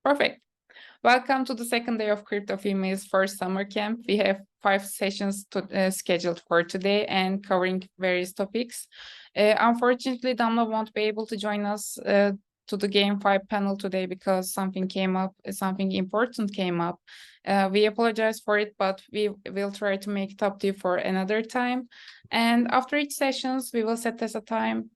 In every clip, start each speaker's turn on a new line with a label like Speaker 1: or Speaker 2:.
Speaker 1: Perfect. Welcome to the second day of CryptoFemale's first summer camp. We have 5 sessions scheduled for today and covering various topics. Unfortunately, Damla won't be able to join us to the Game 5 panel today because something important came up. We apologize for it, but we will try to make it up to you for another time. And after each sessions, we will set as a time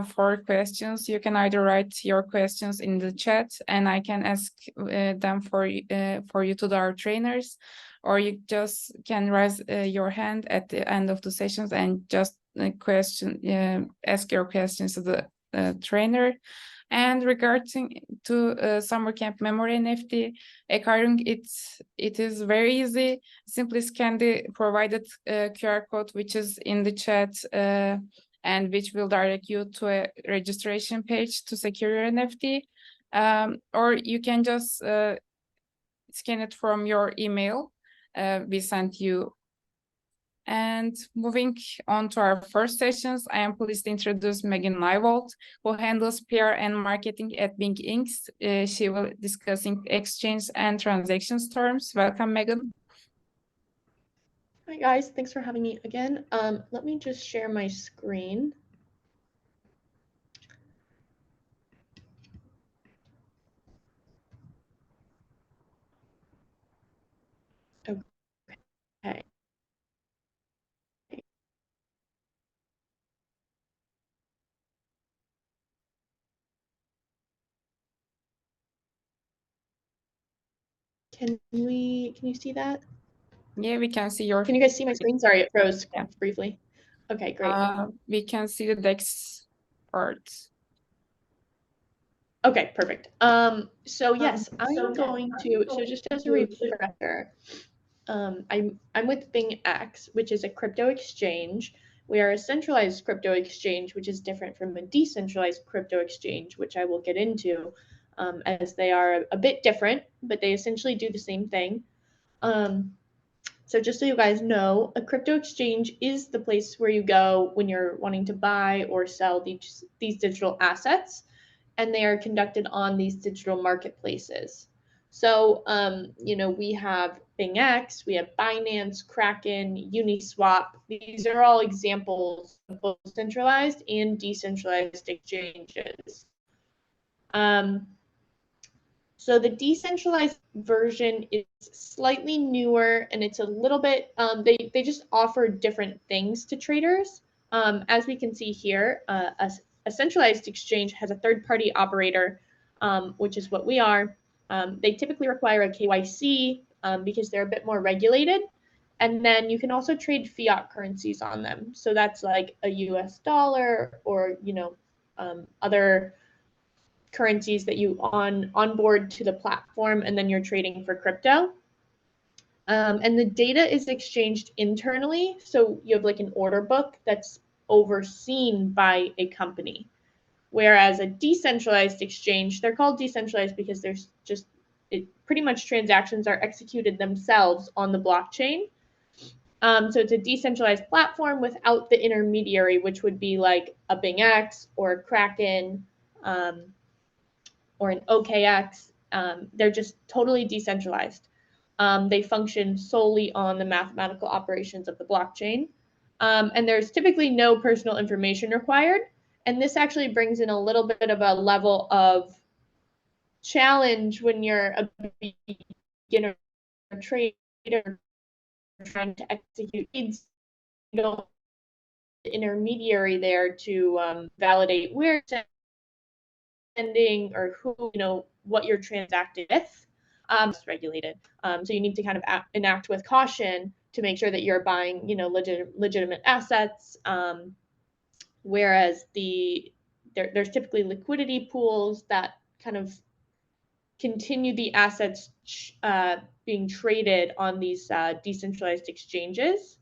Speaker 1: for questions. You can either write your questions in the chat and I can ask them for you to our trainers, or you just can raise your hand at the end of the sessions and just ask your questions to the trainer. And regarding to SummerCamp memory NFT acquiring, it is very easy. Simply scan the provided QR code which is in the chat and which will direct you to a registration page to secure your NFT. Or you can just scan it from your email we sent you. And moving on to our first sessions, I am pleased to introduce Megan Nyvold, who handles PR and marketing at Bing Inc. She will be discussing exchange and transactions terms. Welcome, Megan.
Speaker 2: Hi guys, thanks for having me again. Let me just share my screen. Okay. Can you see that?
Speaker 1: Yeah, we can see your.
Speaker 2: Can you guys see my screen? Sorry, it froze briefly. Okay, great.
Speaker 1: We can see the DEX part.
Speaker 2: Okay, perfect. So yes, I'm going to, so just as a refresher, I'm with BingX, which is a crypto exchange. We are a centralized crypto exchange, which is different from a decentralized crypto exchange, which I will get into, as they are a bit different, but they essentially do the same thing. So just so you guys know, a crypto exchange is the place where you go when you're wanting to buy or sell these digital assets, and they are conducted on these digital marketplaces. So, we have BingX, we have Binance, Kraken, Uniswap. These are all examples of both centralized and decentralized exchanges. So the decentralized version is slightly newer, and it's a little bit, they just offer different things to traders. As we can see here, a centralized exchange has a third-party operator, which is what we are. They typically require a KYC because they're a bit more regulated. And then you can also trade fiat currencies on them. So that's like a US dollar or, other currencies that you onboard to the platform, and then you're trading for crypto. And the data is exchanged internally. So you have like an order book that's overseen by a company. Whereas a decentralized exchange, they're called decentralized because there's just pretty much transactions are executed themselves on the blockchain. So it's a decentralized platform without the intermediary, which would be like a BingX or a Kraken or an OKX. They're just totally decentralized. They function solely on the mathematical operations of the blockchain. And there's typically no personal information required. And this actually brings in a little bit of a level of challenge when you're a beginner trader trying to execute needs. You don't have the intermediary there to validate where it's sending or who, what you're transacting with. It's regulated. So you need to kind of enact with caution to make sure that you're buying, legitimate assets. Whereas there's typically liquidity pools that kind of continue the assets being traded on these decentralized exchanges.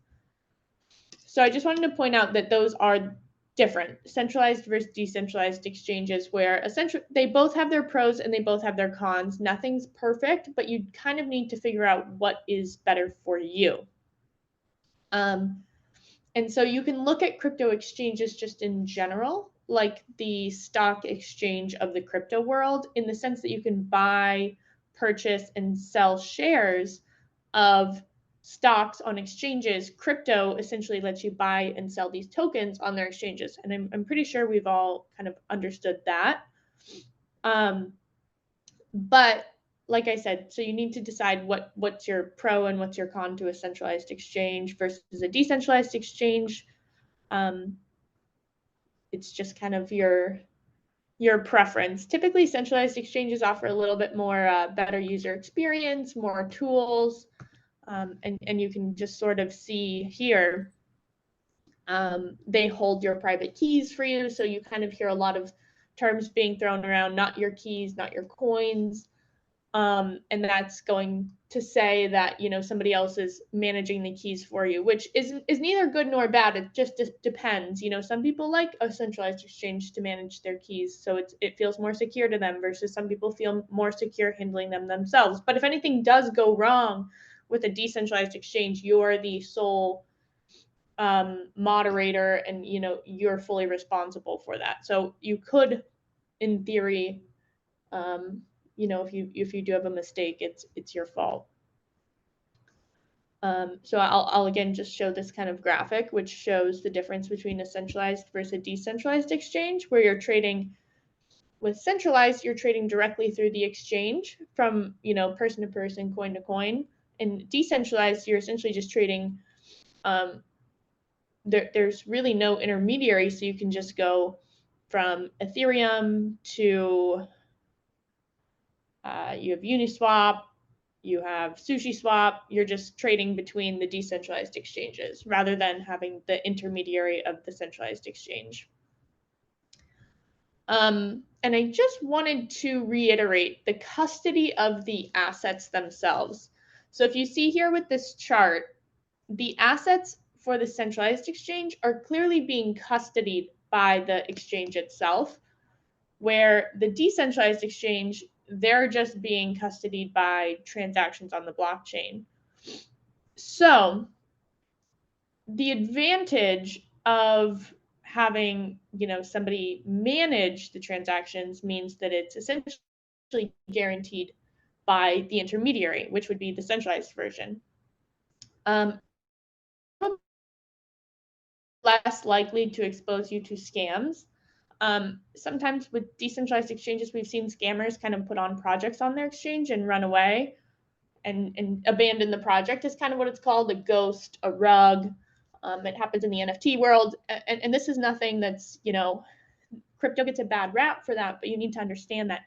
Speaker 2: So I just wanted to point out that those are different, centralized versus decentralized exchanges, where essentially they both have their pros and they both have their cons. Nothing's perfect, but you kind of need to figure out what is better for you. And so you can look at crypto exchanges just in general, like the stock exchange of the crypto world, in the sense that you can buy purchase and sell shares of stocks on exchanges, crypto essentially lets you buy and sell these tokens on their exchanges. And I'm pretty sure we've all kind of understood that. But like I said, so you need to decide what's your pro and what's your con to a centralized exchange versus a decentralized exchange. It's just kind of your preference. Typically, centralized exchanges offer a little bit more better user experience, more tools, and you can just sort of see here, they hold your private keys for you. So you kind of hear a lot of terms being thrown around, not your keys, not your coins. And that's going to say that, you know, somebody else is managing the keys for you, which is neither good nor bad. It just depends. You know, some people like a centralized exchange to manage their keys, so it feels more secure to them, versus some people feel more secure handling them themselves. But if anything does go wrong with a decentralized exchange, you're the sole moderator, and, you know, you're fully responsible for that. So you could, in theory, you know, if you do have a mistake, it's your fault. So I'll again just show this kind of graphic, which shows the difference between a centralized versus a decentralized exchange, where you're trading with centralized, you're trading directly through the exchange from, you know, person to person, coin to coin. And decentralized, you're essentially just trading, there's really no intermediary, so you can just go from Ethereum to you have Uniswap, you have SushiSwap. You're just trading between the decentralized exchanges rather than having the intermediary of the centralized exchange. And I just wanted to reiterate the custody of the assets themselves. So if you see here with this chart, the assets for the centralized exchange are clearly being custodied by the exchange itself, where the decentralized exchange, they're just being custodied by transactions on the blockchain. So the advantage of having, you know, somebody manage the transactions means that it's essentially guaranteed by the intermediary, which would be the centralized version. Less likely to expose you to scams. Sometimes with decentralized exchanges, we've seen scammers kind of put on projects on their exchange and run away and abandon the project, is kind of what it's called, a ghost, a rug. It happens in the NFT world. And this is nothing that's, you know, crypto gets a bad rap for that, but you need to understand that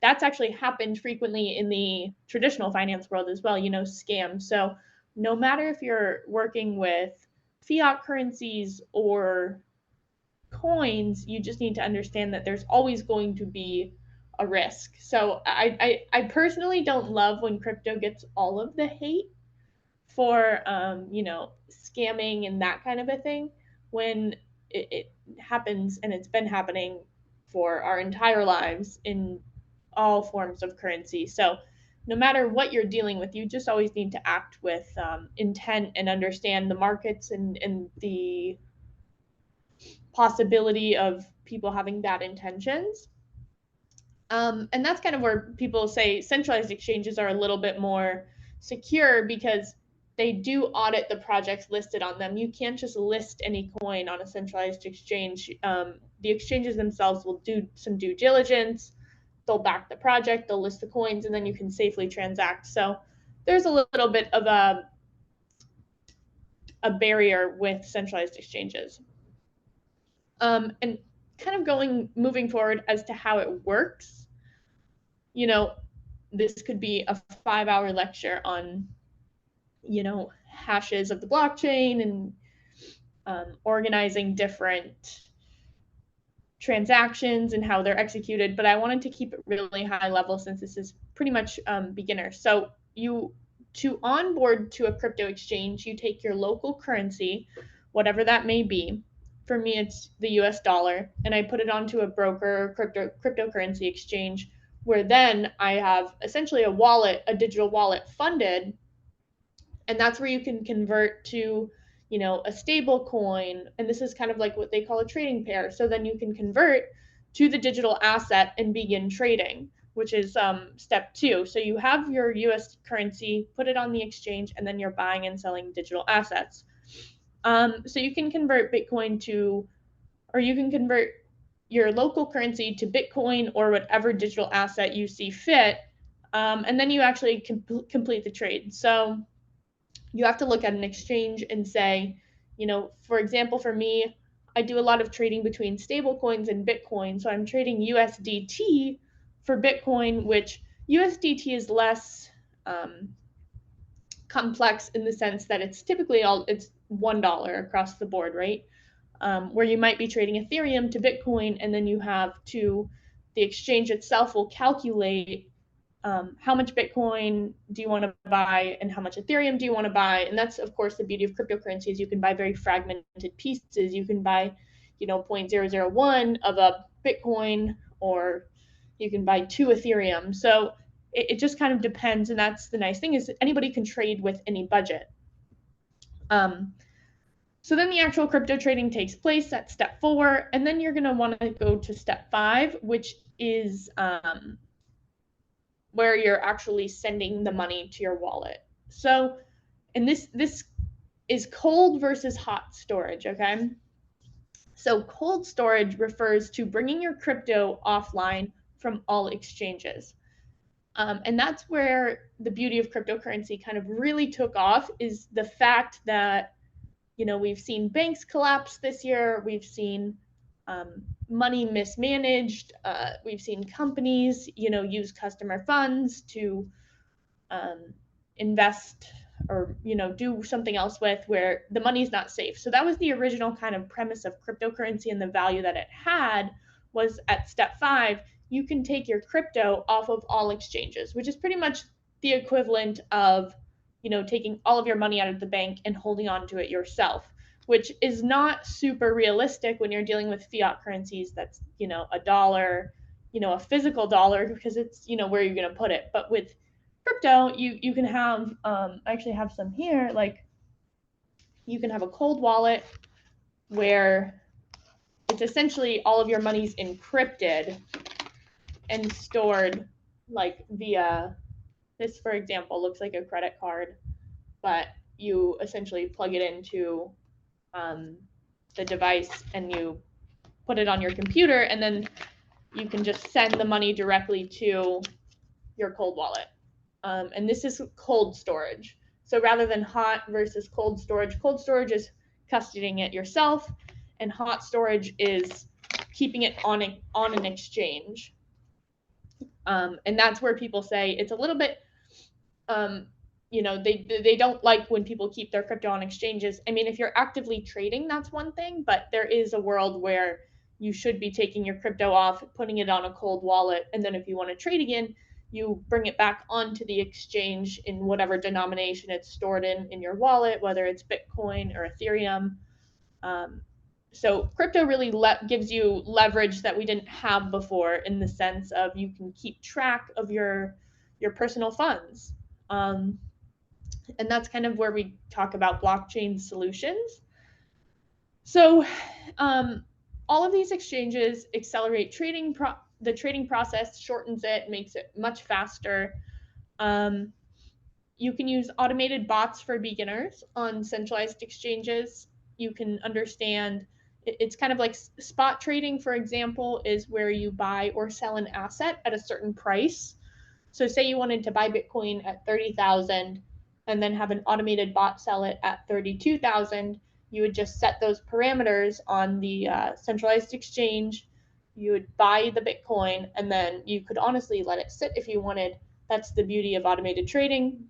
Speaker 2: that's actually happened frequently in the traditional finance world as well, you know, scams. So no matter if you're working with fiat currencies or coins, you just need to understand that there's always going to be a risk. So I personally don't love when crypto gets all of the hate for you know, scamming and that kind of a thing, when it happens, and it's been happening for our entire lives in all forms of currency. So no matter what you're dealing with, you just always need to act with intent and understand the markets and the possibility of people having bad intentions. And that's kind of where people say centralized exchanges are a little bit more secure, because they do audit the projects listed on them. You can't just list any coin on a centralized exchange. The exchanges themselves will do some due diligence. They'll back the project, they'll list the coins, and then you can safely transact. So there's a little bit of a barrier with centralized exchanges. And kind of moving forward as to how it works, you know, this could be a 5-hour lecture on, you know, hashes of the blockchain and organizing different transactions and how they're executed, but I wanted to keep it really high level since this is pretty much beginner. So to onboard to a crypto exchange, you take your local currency, whatever that may be. For me, it's the US dollar, and I put it onto a broker cryptocurrency exchange, where then I have essentially a wallet, a digital wallet funded, and that's where you can convert to, you know, a stable coin. And this is kind of like what they call a trading pair. So then you can convert to the digital asset and begin trading. which is step 2. So you have your US currency, put it on the exchange, and then you're buying and selling digital assets. So you can convert Bitcoin to, or you can convert your local currency to Bitcoin or whatever digital asset you see fit, and then you actually complete the trade. So you have to look at an exchange and say, for example, for me, I do a lot of trading between stable coins and Bitcoin. So I'm trading USDT for Bitcoin, which USDT is less complex in the sense that it's typically it's $1 across the board, right? Where you might be trading Ethereum to Bitcoin, and then you have the exchange itself will calculate how much Bitcoin do you want to buy and how much Ethereum do you want to buy. And that's, of course, the beauty of cryptocurrencies. You can buy very fragmented pieces. You can buy, 0.001 of a Bitcoin, or you can buy 2 Ethereum. So it just kind of depends. And that's the nice thing, is that anybody can trade with any budget. So then the actual crypto trading takes place at step 4. And then you're going to want to go to step 5, which is where you're actually sending the money to your wallet. So, and this is cold versus hot storage, okay? So cold storage refers to bringing your crypto offline from all exchanges. And that's where the beauty of cryptocurrency kind of really took off, is the fact that, we've seen banks collapse this year. We've seen money mismanaged. We've seen companies, use customer funds to invest or, do something else with, where the money's not safe. So that was the original kind of premise of cryptocurrency, and the value that it had was at step 5, you can take your crypto off of all exchanges, which is pretty much the equivalent of, taking all of your money out of the bank and holding on to it yourself, which is not super realistic when you're dealing with fiat currencies. That's, a dollar, a physical dollar, because it's, where you're going to put it. But with crypto, you can have, I actually have some here, like you can have a cold wallet where it's essentially all of your money's encrypted and stored, like via, this, for example, looks like a credit card, but you essentially plug it into the device and you put it on your computer, and then you can just send the money directly to your cold wallet. And this is cold storage. So rather than hot versus cold storage is custodying it yourself, and hot storage is keeping it on an exchange. And that's where people say it's a little bit, they don't like when people keep their crypto on exchanges. I mean, if you're actively trading, that's one thing, but there is a world where you should be taking your crypto off, putting it on a cold wallet, and then if you want to trade again, you bring it back onto the exchange in whatever denomination it's stored in your wallet, whether it's Bitcoin or Ethereum. So crypto really gives you leverage that we didn't have before, in the sense of you can keep track of your personal funds. And that's kind of where we talk about blockchain solutions. So all of these exchanges accelerate trading. The trading process shortens it, makes it much faster. You can use automated bots for beginners on centralized exchanges. You can understand, it's kind of like spot trading, for example, is where you buy or sell an asset at a certain price. So say you wanted to buy Bitcoin at 30,000 and then have an automated bot sell it at 32,000. You would just set those parameters on the centralized exchange. You would buy the Bitcoin, and then you could honestly let it sit if you wanted. That's the beauty of automated trading.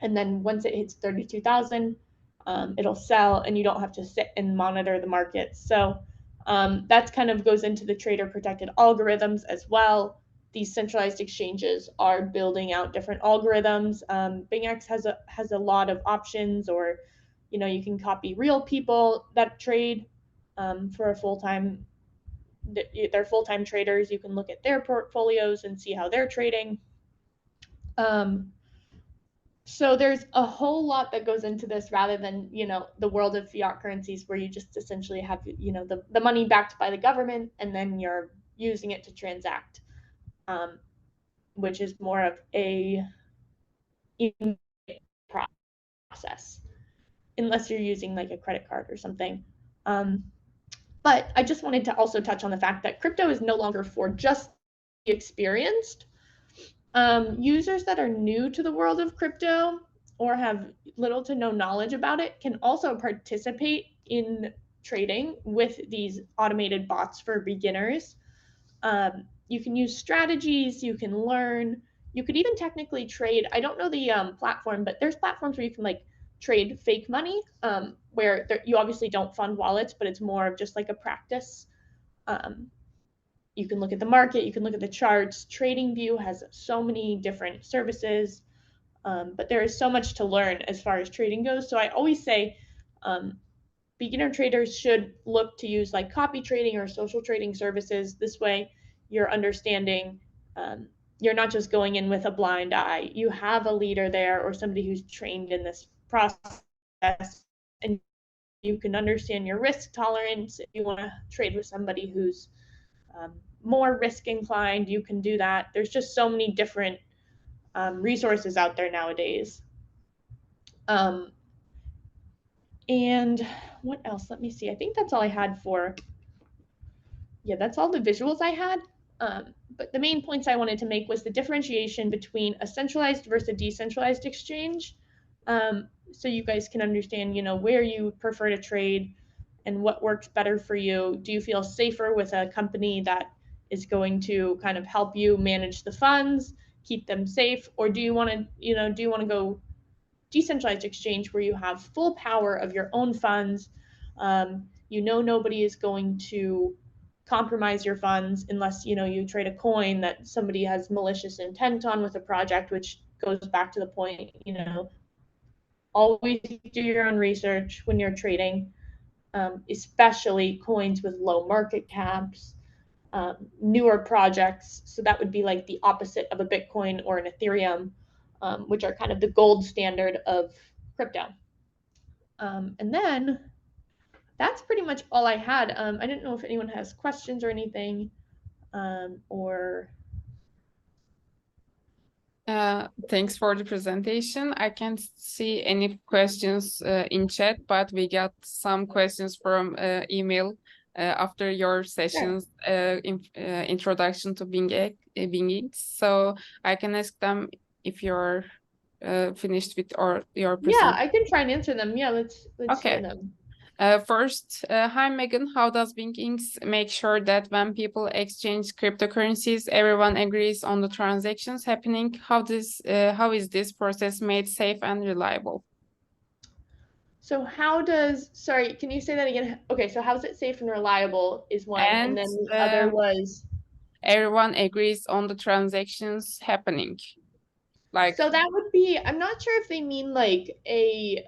Speaker 2: And then once it hits 32,000, it'll sell, and you don't have to sit and monitor the markets. So that kind of goes into the trader protected algorithms as well. These centralized exchanges are building out different algorithms. BingX has a lot of options, or you can copy real people that trade for a full-time. They're full-time traders. You can look at their portfolios and see how they're trading. So there's a whole lot that goes into this, rather than the world of fiat currencies, where you just essentially have the money backed by the government, and then you're using it to transact. which is more of a process, unless you're using like a credit card or something. But I just wanted to also touch on the fact that crypto is no longer for just the experienced. Users that are new to the world of crypto or have little to no knowledge about it can also participate in trading with these automated bots for beginners. You can use strategies, you can learn, you could even technically trade. I don't know the platform, but there's platforms where you can like trade fake money, where you obviously don't fund wallets, but it's more of just like a practice. You can look at the market, you can look at the charts. TradingView has so many different services, but there is so much to learn as far as trading goes. So I always say beginner traders should look to use like copy trading or social trading services. This way you're understanding, you're not just going in with a blind eye. You have a leader there or somebody who's trained in this process, and you can understand your risk tolerance. If you want to trade with somebody who's more risk inclined, you can do that. There's just so many different resources out there nowadays. And what else? Let me see. I think that's all I had for, yeah, that's all the visuals I had. But the main points I wanted to make was the differentiation between a centralized versus a decentralized exchange. So you guys can understand, you know, where you prefer to trade and what works better for you. Do you feel safer with a company that is going to kind of help you manage the funds, keep them safe, or do you want to, you know, do you want to go decentralized exchange where you have full power of your own funds? You know, nobody is going to compromise your funds unless, you know, you trade a coin that somebody has malicious intent on with a project, which goes back to the point, you know, always do your own research when you're trading, especially coins with low market caps, newer projects. So that would be like the opposite of a Bitcoin or an Ethereum, which are kind of the gold standard of crypto. And then that's pretty much all I had. I didn't know if anyone has questions or anything, or
Speaker 1: Thanks for the presentation. I can't see any questions in chat, but we got some questions from email after your session's introduction to Bing. So I can ask them if you're finished with your presentation.
Speaker 2: Yeah, I can try and answer them. Yeah, let's hear them.
Speaker 1: First, hi Megan, how does BingX make sure that when people exchange cryptocurrencies, everyone agrees on the transactions happening? How is this process made safe and reliable?
Speaker 2: So sorry, can you say that again? Okay, so how is it safe and reliable is one, and then the other was?
Speaker 1: Everyone agrees on the transactions happening.
Speaker 2: So that would be, I'm not sure if they mean like a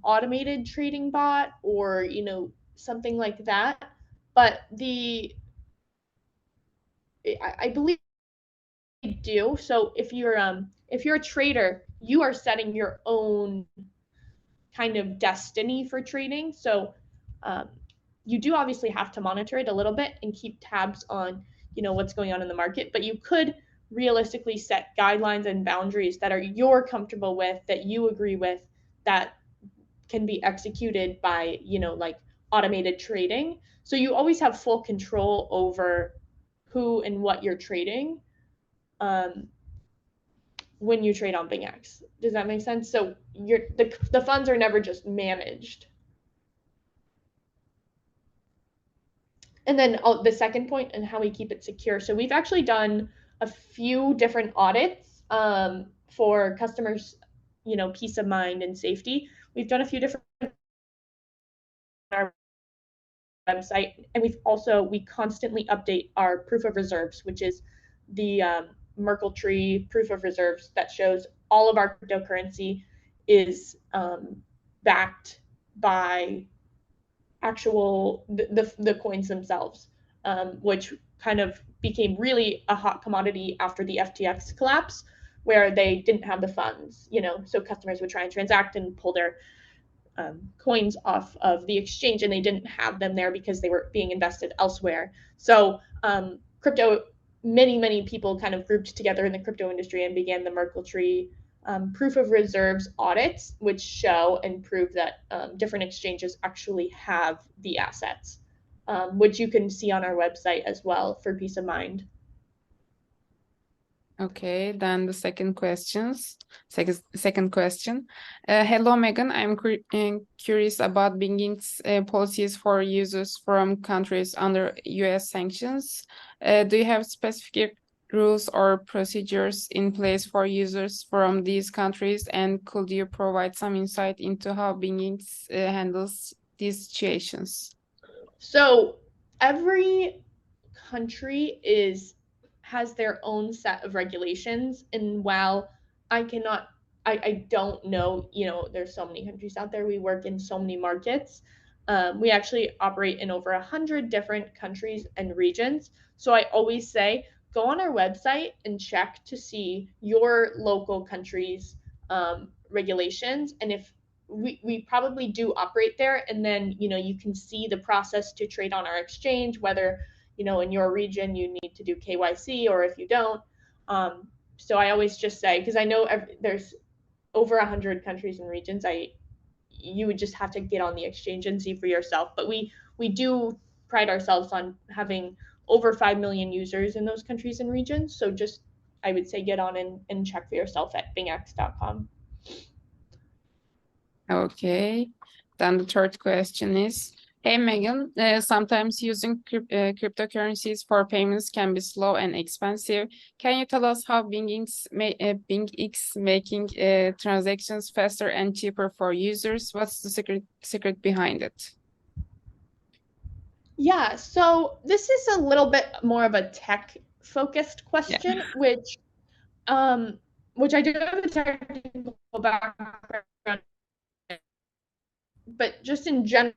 Speaker 2: automated trading bot or, you know, something like that, but I believe they do. So if you're a trader, you are setting your own kind of destiny for trading. So you do obviously have to monitor it a little bit and keep tabs on, you know, what's going on in the market, but you could realistically set guidelines and boundaries that you're comfortable with, that you agree with, that can be executed by, you know, like automated trading. So you always have full control over who and what you're trading when you trade on BingX. Does that make sense? So the funds are never just managed. And then the second point and how we keep it secure. So we've actually done a few different audits for customers, you know, peace of mind and safety. We've done a few different on our website, and we constantly update our proof of reserves, which is the Merkle tree proof of reserves that shows all of our cryptocurrency is backed by actual the coins themselves, which kind of became really a hot commodity after the FTX collapse, where they didn't have the funds, you know, so customers would try and transact and pull their coins off of the exchange, and they didn't have them there because they were being invested elsewhere. So crypto many people kind of grouped together in the crypto industry and began the Merkle tree proof of reserves audits, which show and prove that different exchanges actually have the assets, which you can see on our website as well for peace of mind.
Speaker 1: Okay, then the second question. Hello, Megan. I'm curious about Binging's policies for users from countries under US sanctions. Do you have specific rules or procedures in place for users from these countries? And could you provide some insight into how Binging handles these situations?
Speaker 2: So every country has their own set of regulations, and while I don't know, there's so many countries out there, we work in so many markets. We actually operate in over 100 different countries and regions. So I always say, go on our website and check to see your local country's regulations, and if we probably do operate there, and then you can see the process to trade on our exchange, whether in your region you need to do KYC or if you don't. So I always just say, because I know there's over 100 countries and regions, you would just have to get on the exchange and see for yourself. But we do pride ourselves on having over 5 million users in those countries and regions. So just, I would say, get on and check for yourself at bingx.com.
Speaker 1: Okay, then the third question is, hey Megan, sometimes using cryptocurrencies for payments can be slow and expensive. Can you tell us how BingX making transactions faster and cheaper for users? What's the secret behind it?
Speaker 2: Yeah, so this is a little bit more of a tech-focused question, which I do have a technical background, but just in general,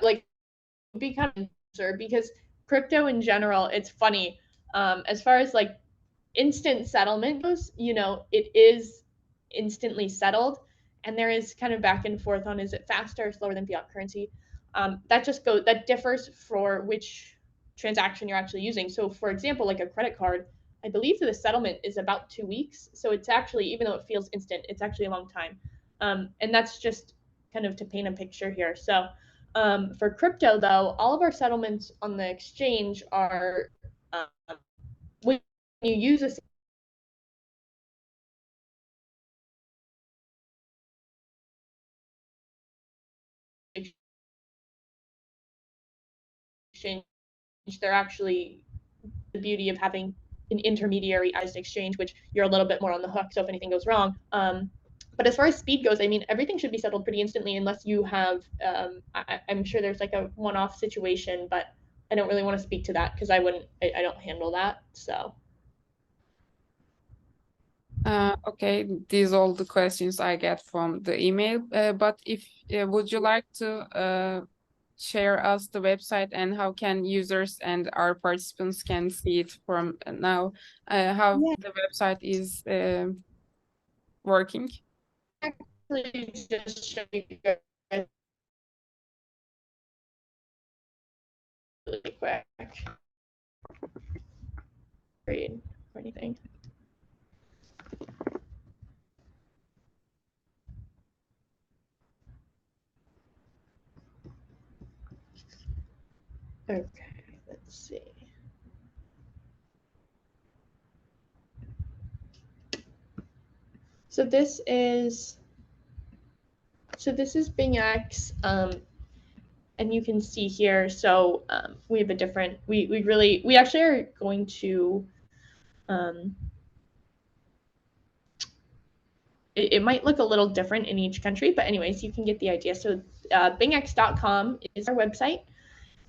Speaker 2: like, become because crypto in general, it's funny. As far as like instant settlement goes, it is instantly settled, and there is kind of back and forth on, is it faster or slower than fiat currency? That differs for which transaction you're actually using. So for example, like a credit card, I believe that the settlement is about 2 weeks. So it's actually, even though it feels instant, it's actually a long time. And that's just kind of to paint a picture here. So for crypto, though, all of our settlements on the exchange are when you use a exchange, they're actually the beauty of having an intermediary as exchange, which you're a little bit more on the hook. So if anything goes wrong, but as far as speed goes, I mean, everything should be settled pretty instantly, unless you have, I'm sure there's like a one-off situation, but I don't really want to speak to that because I don't handle that. So.
Speaker 1: Okay, these are all the questions I get from the email. But if would you like to share us the website and how can users and our participants can see it from now? How the website is working?
Speaker 2: Actually, just show you guys really quick. Read or anything. Okay, let's see. So this is BingX, and you can see here. So we have a different. We actually are going to. It might look a little different in each country, but anyways, you can get the idea. So bingx.com is our website.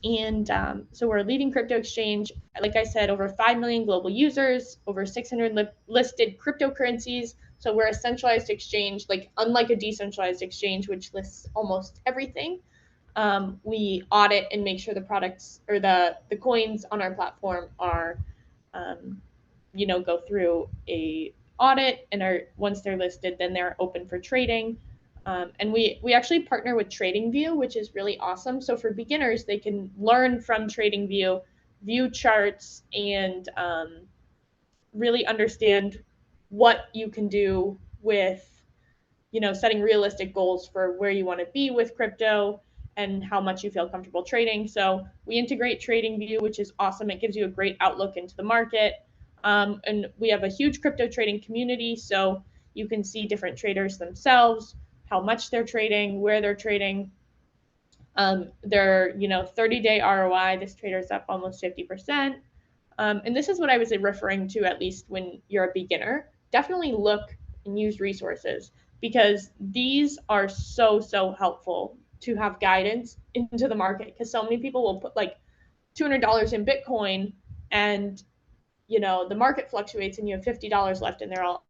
Speaker 2: And so we're a leading crypto exchange. Like I said, over 5 million global users, over 600 listed cryptocurrencies. So we're a centralized exchange, like unlike a decentralized exchange, which lists almost everything. We audit and make sure the products or the coins on our platform are, go through a audit, and once they're listed, then they're open for trading. And we actually partner with TradingView, which is really awesome. So for beginners, they can learn from TradingView view charts and really understand what you can do with, setting realistic goals for where you want to be with crypto and how much you feel comfortable trading. So we integrate TradingView, which is awesome. It gives you a great outlook into the market. And we have a huge crypto trading community, so you can see different traders themselves, how much they're trading, where they're trading. Their 30-day ROI, this trader's up almost 50%. And this is what I was referring to, at least when you're a beginner. Definitely look and use resources, because these are so helpful to have guidance into the market, because so many people will put like $200 in Bitcoin, and the market fluctuates and you have $50 left and they're all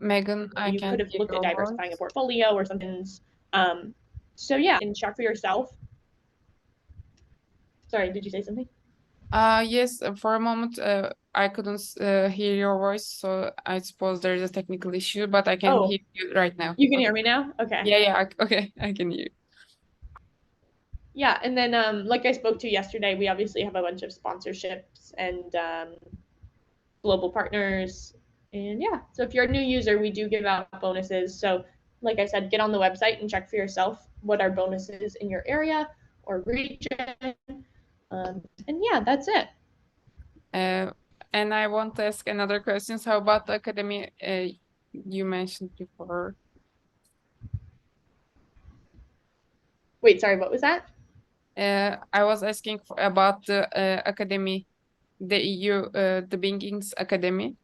Speaker 1: Megan, I
Speaker 2: you
Speaker 1: can
Speaker 2: could have
Speaker 1: hear
Speaker 2: looked at
Speaker 1: your
Speaker 2: diversifying a
Speaker 1: voice.
Speaker 2: portfolio or something. So yeah, and check for yourself. Sorry, did you say something?
Speaker 1: Yes, for a moment, I couldn't hear your voice, so I suppose there's a technical issue, but I can hear you right now.
Speaker 2: You can
Speaker 1: Okay.
Speaker 2: hear me now? Okay.
Speaker 1: Yeah, okay, I can hear you.
Speaker 2: Yeah, and then like I spoke to yesterday, we obviously have a bunch of sponsorships and global partners. And yeah, so if you're a new user, we do give out bonuses. So like I said, get on the website and check for yourself what are bonuses in your area or region. And yeah, that's it.
Speaker 1: And I want to ask another question. How about the academy you mentioned before?
Speaker 2: Wait, sorry, what was that?
Speaker 1: I was asking about the academy, the EU, the Binkings Academy.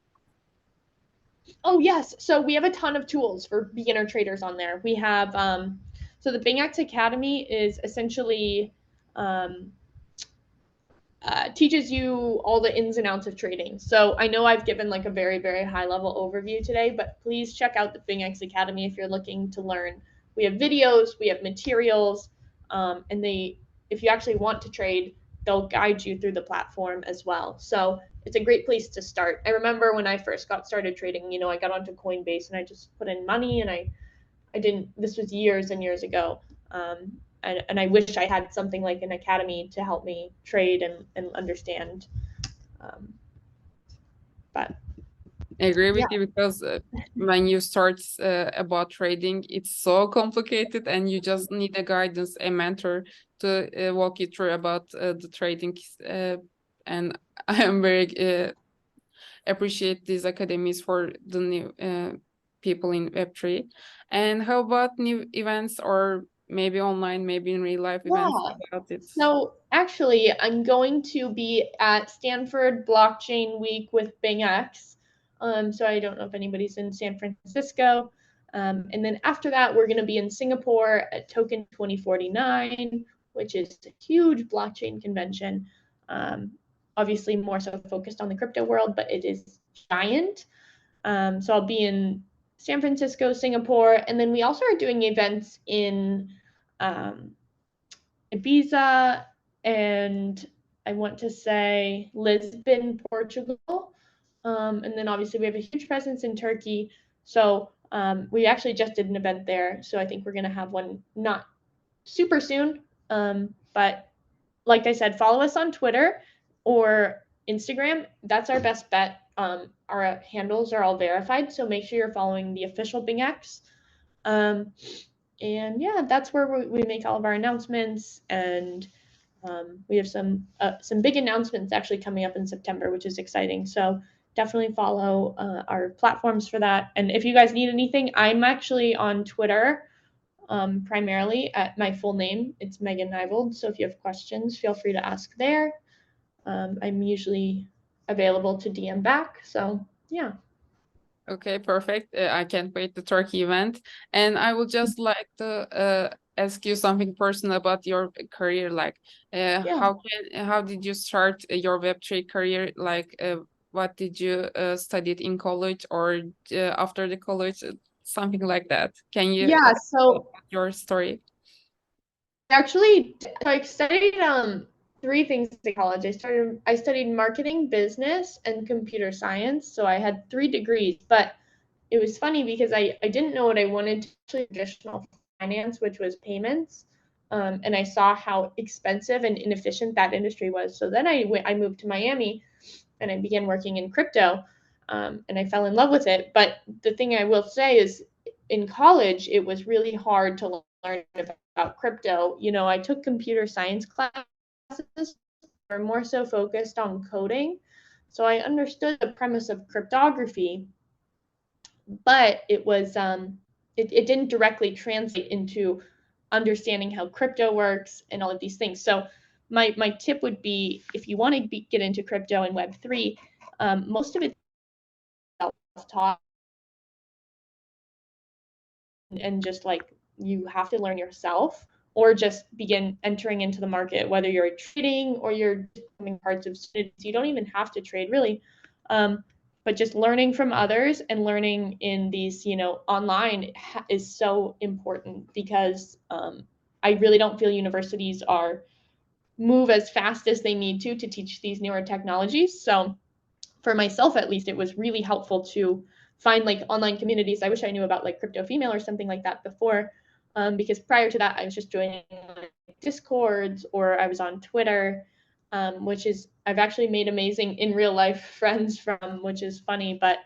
Speaker 2: Oh yes, so we have a ton of tools for beginner traders on there. We have so the BingX Academy is essentially teaches you all the ins and outs of trading. So I know I've given like a very high level overview today, but please check out the BingX Academy if you're looking to learn. We have videos, we have materials, and if you actually want to trade, they'll guide you through the platform as well. So it's a great place to start. I remember when I first got started trading, I got onto Coinbase and I just put in money, and I didn't. This was years and years ago. And I wish I had something like an academy to help me trade and understand. But
Speaker 1: I agree with
Speaker 2: yeah,
Speaker 1: you, because when you start about trading, it's so complicated and you just need a guidance, a mentor to walk you through about the trading. And I am very appreciate these academies for the new people in Web3. And how about new events, or maybe online, maybe in real life events
Speaker 2: yeah.
Speaker 1: about it?
Speaker 2: So actually, I'm going to be at Stanford Blockchain Week with BingX. So I don't know if anybody's in San Francisco. And then after that, we're going to be in Singapore at Token 2049, which is a huge blockchain convention. Obviously, more so focused on the crypto world, but it is giant. So I'll be in San Francisco, Singapore, and then we also are doing events in Ibiza, and I want to say Lisbon, Portugal. And then obviously we have a huge presence in Turkey. So we actually just did an event there. So I think we're going to have one not super soon. But like I said, follow us on Twitter or Instagram. That's our best bet. Our handles are all verified. So make sure you're following the official BingX. And yeah, that's where we make all of our announcements, and we have some big announcements actually coming up in September, which is exciting. So definitely follow our platforms for that. And if you guys need anything, I'm actually on Twitter primarily at my full name. It's Megan Nyvold. So if you have questions, feel free to ask there. I'm usually available to DM back. So yeah.
Speaker 1: Okay, perfect. I can't wait the Turkey event. And I would just like to ask you something personal about your career. Like,
Speaker 2: Yeah.
Speaker 1: how did you start your Web3 career? Like, what did you studied in college, or after the college, something like that? Can you
Speaker 2: Yeah.
Speaker 1: tell
Speaker 2: So
Speaker 1: about your story?
Speaker 2: actually, I studied three things in college. I studied marketing, business, and computer science. So I had 3 degrees, but it was funny because I didn't know what I wanted to actually traditional finance, which was payments. And I saw how expensive and inefficient that industry was. So then I moved to Miami and I began working in crypto, and I fell in love with it. But the thing I will say is in college, it was really hard to learn about crypto. You know, I took computer science classes, were more so focused on coding. So I understood the premise of cryptography, but it didn't directly translate into understanding how crypto works and all of these things. So my tip would be, if you want to get into crypto and Web3, most of it's self-taught, and just like you have to learn yourself or just begin entering into the market, whether you're trading or you're becoming parts of students. You don't even have to trade really. But just learning from others and learning in these, you know, online is so important, because I really don't feel universities move as fast as they need to teach these newer technologies. So for myself, at least, it was really helpful to find like online communities. I wish I knew about like CryptoFemale or something like that before, because prior to that, I was just joining like Discords, or I was on Twitter, which is, I've actually made amazing in real life friends from, which is funny. But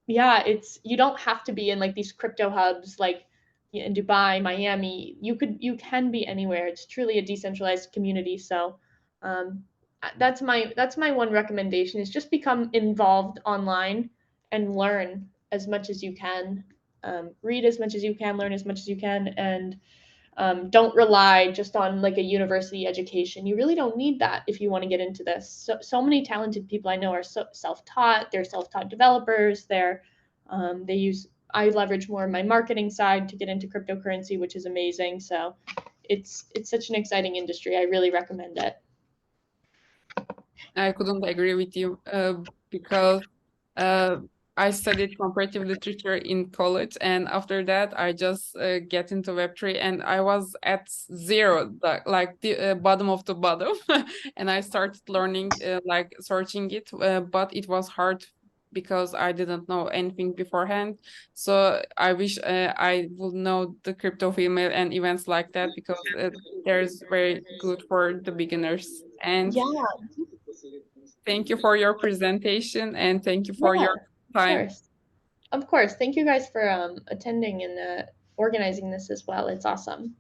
Speaker 2: yeah, you don't have to be in like these crypto hubs like in Dubai, Miami. You can be anywhere. It's truly a decentralized community. So that's my one recommendation, is just become involved online and learn as much as you can. Read as much as you can, learn as much as you can, and don't rely just on like a university education. You really don't need that if you want to get into this. So many talented people I know are self-taught. They're self-taught developers. I leverage more of my marketing side to get into cryptocurrency, which is amazing. So it's such an exciting industry. I really recommend it.
Speaker 1: I couldn't agree with you, because I studied comparative literature in college, and after that I just get into Web3, and I was at zero, like the bottom of the bottom, and I started learning, like searching it, but it was hard because I didn't know anything beforehand. So I wish I would know the CryptoFemale and events like that, because there's very good for the beginners. And
Speaker 2: Yeah,
Speaker 1: thank you for your presentation, and thank you for
Speaker 2: yeah,
Speaker 1: your
Speaker 2: of
Speaker 1: time.
Speaker 2: course. Of course. Thank you guys for attending and organizing this as well. It's awesome.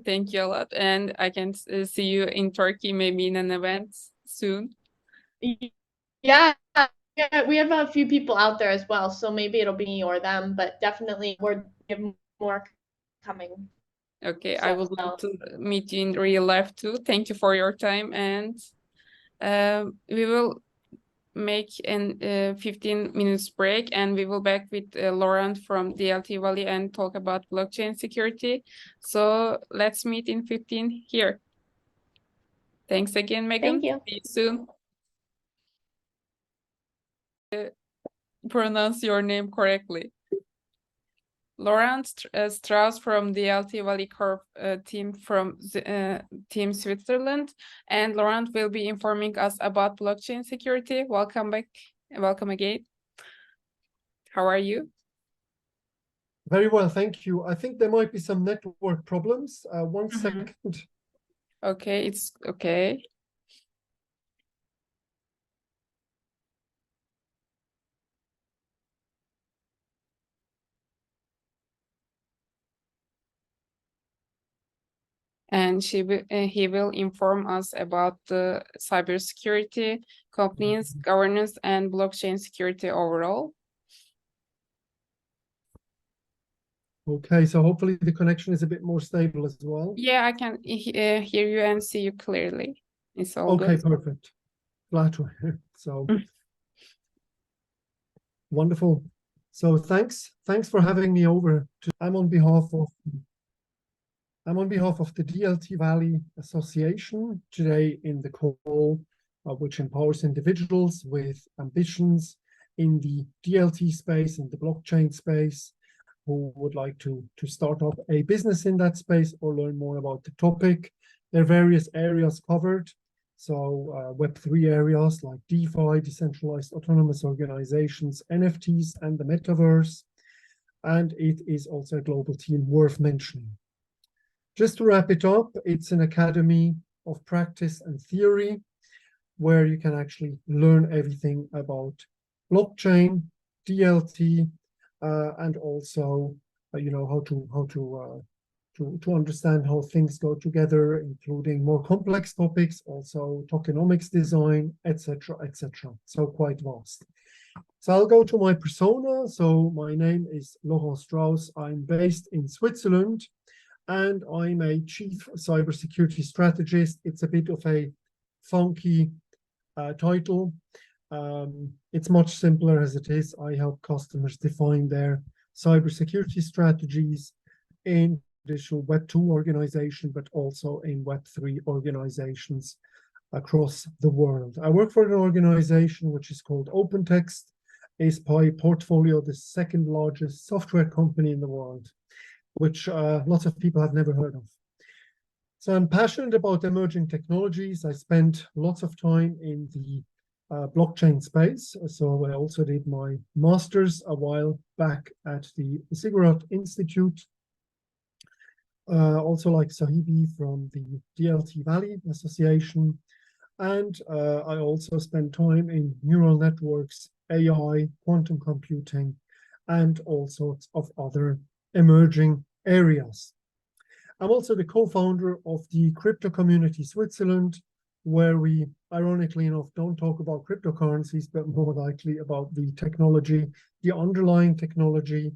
Speaker 1: Thank you a lot. And I can see you in Turkey, maybe in an event soon.
Speaker 2: Yeah, yeah, we have a few people out there as well, so maybe it'll be me or them, but definitely we have more coming.
Speaker 1: Okay, I
Speaker 2: So,
Speaker 1: would love to meet you in real life too. Thank you for your time, and we will make an 15 minutes break, and we will back with Laurent from DLT Valley and talk about blockchain security. So let's meet in 15 here. Thanks again, Megan.
Speaker 2: thank you.
Speaker 1: See you soon. Pronounce your name correctly. Laurent Strauss from the DLT Valley Corp team from Team Switzerland, and Laurent will be informing us about blockchain security. Welcome back. Welcome again. How are you?
Speaker 3: Very well, thank you. I think there might be some network problems. One second.
Speaker 1: Okay, it's okay. And he will inform us about the cybersecurity, compliance, governance, and blockchain security overall.
Speaker 3: Okay, so hopefully the connection is a bit more stable as well.
Speaker 1: Yeah, I can hear you and see you clearly. It's all
Speaker 3: okay,
Speaker 1: good.
Speaker 3: perfect. Glad to hear. So wonderful. So thanks for having me over. I'm on behalf of the DLT Valley Association today in the call, which empowers individuals with ambitions in the DLT space, in the blockchain space, who would like to start up a business in that space or learn more about the topic. There are various areas covered. So Web3 areas like DeFi, decentralized autonomous organizations, NFTs, and the metaverse. And it is also a global team worth mentioning. Just to wrap it up, it's an academy of practice and theory where you can actually learn everything about blockchain, DLT, and also how to understand how things go together, including more complex topics, also tokenomics design, etc., etc. So quite vast. So I'll go to my persona. So my name is Laurent Strauss. I'm based in Switzerland, and I'm a chief cybersecurity strategist. It's a bit of a funky title. It's much simpler as it is. I help customers define their cybersecurity strategies in traditional Web2 organization, but also in Web3 organizations across the world. I work for an organization which is called OpenText, is by portfolio the second largest software company in the world, which lots of people have never heard of. So I'm passionate about emerging technologies. I spent lots of time in the blockchain space. So I also did my master's a while back at the Ziggurat Institute. Also like Sahibi from the DLT Valley Association. And I also spent time in neural networks, AI, quantum computing, and all sorts of other emerging areas. I'm also the co-founder of the Crypto Community Switzerland, where we, ironically enough, don't talk about cryptocurrencies, but more likely about the technology, the underlying technology,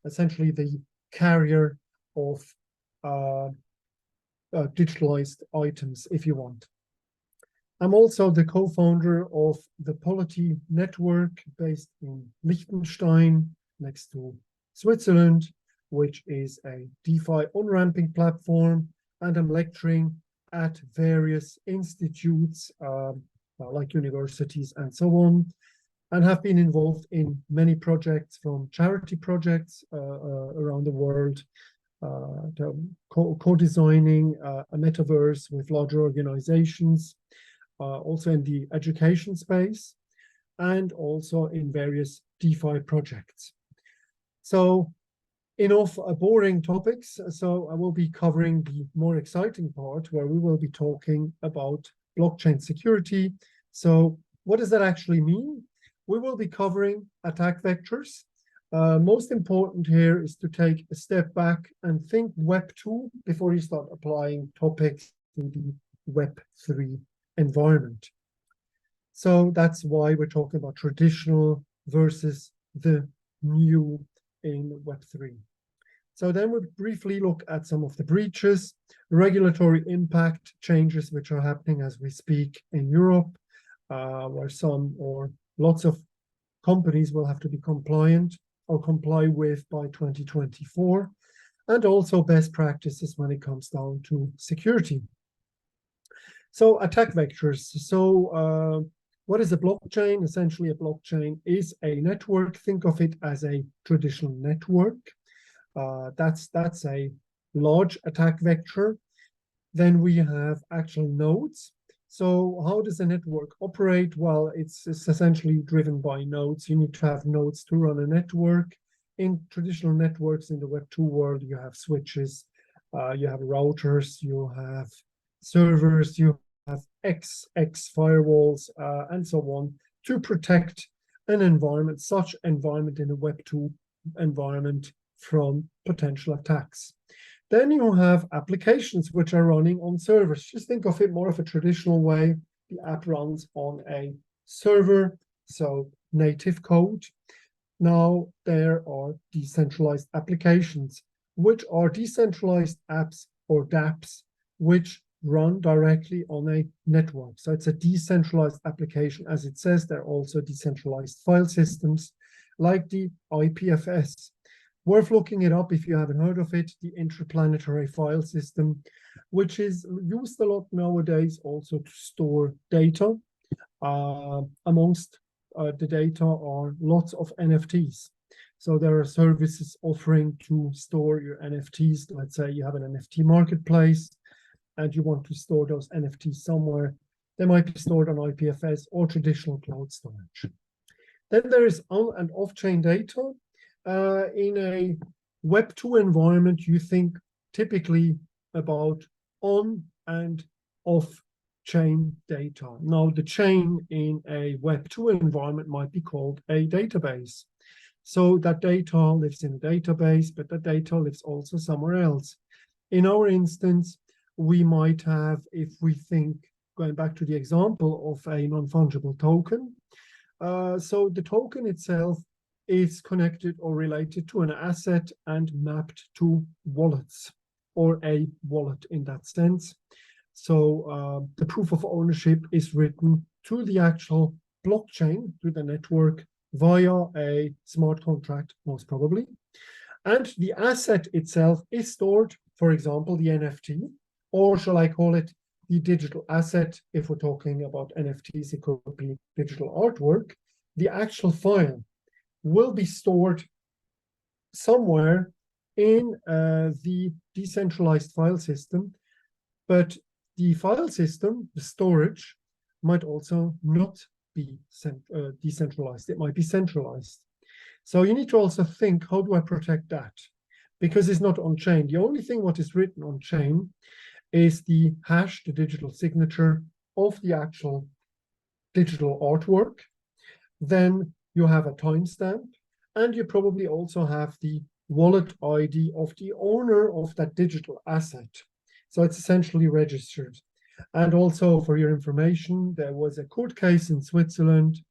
Speaker 3: essentially the carrier of digitalized items, if you want. I'm also the co-founder of the Polity Network based in Liechtenstein, next to Switzerland, which is a DeFi on-ramping platform, and I'm lecturing at various institutes like universities and so on, and have been involved in many projects, from charity projects around the world, co-designing a metaverse with larger organizations, also in the education space, and also in various DeFi projects. So enough boring topics. So I will be covering the more exciting part, where we will be talking about blockchain security. So what does that actually mean? We will be covering attack vectors. Most important here is to take a step back and think Web2 before you start applying topics in the Web3 environment. So that's why we're talking about traditional versus the new in Web3. So then we'll briefly look at some of the breaches, regulatory impact changes which are happening as we speak in Europe, where some or lots of companies will have to be compliant or comply with by 2024, and also best practices when it comes down to security. So attack vectors. So what is a blockchain? Essentially, a blockchain is a network. Think of it as a traditional network. That's a large attack vector. Then we have actual nodes. So how does a network operate? Well, it's essentially driven by nodes. You need to have nodes to run a network. In traditional networks in the Web2 world, you have switches, you have routers, you have servers, you have X firewalls, and so on, to protect an environment, such environment in a Web2 environment, from potential attacks. Then you have applications which are running on servers. Just think of it more of a traditional way. The app runs on a server, so native code. Now there are decentralized applications, which are decentralized apps or dApps, which run directly on a network. So it's a decentralized application. As it says, there are also decentralized file systems like the IPFS. Worth looking it up if you haven't heard of it, the Interplanetary File System, which is used a lot nowadays also to store data. Amongst the data are lots of NFTs. So there are services offering to store your NFTs. Let's say you have an NFT marketplace. and you want to store those NFTs somewhere, they might be stored on IPFS or traditional cloud storage. Then there is on and off-chain data. In a Web2 environment, you think typically about on and off-chain data. Now, the chain in a Web2 environment might be called a database. So that data lives in a database, but that data lives also somewhere else. In our instance, we might have, if we think, going back to the example of a non-fungible token, so the token itself is connected or related to an asset and mapped to wallets, or a wallet in that sense. So the proof of ownership is written to the actual blockchain, to the network, via a smart contract, most probably. And the asset itself is stored, for example, the NFT, or shall I call it the digital asset? If we're talking about NFTs, it could be digital artwork. The actual file will be stored somewhere in the decentralized file system, but the file system, the storage, might also not be decentralized. It might be centralized. So you need to also think, how do I protect that? Because it's not on chain. The only thing what is written on chain is the hash, the digital signature of the actual digital artwork. Then you have a timestamp, and you probably also have the wallet ID of the owner of that digital asset. So it's essentially registered. And also, for your information, there was a court case in Switzerland,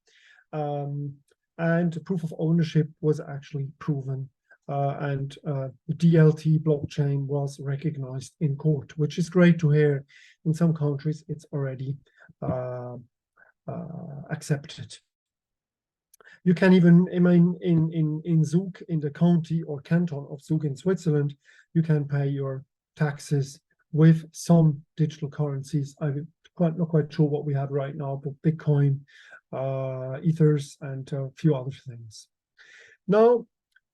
Speaker 3: and proof of ownership was actually proven, and the DLT blockchain was recognized in court, which is great to hear. In some countries, it's already accepted. You can even, I mean, in Zug, in the county or canton of Zug in Switzerland, you can pay your taxes with some digital currencies. I'm not quite sure what we have right now, but Bitcoin, Ethers, and a few other things. Now,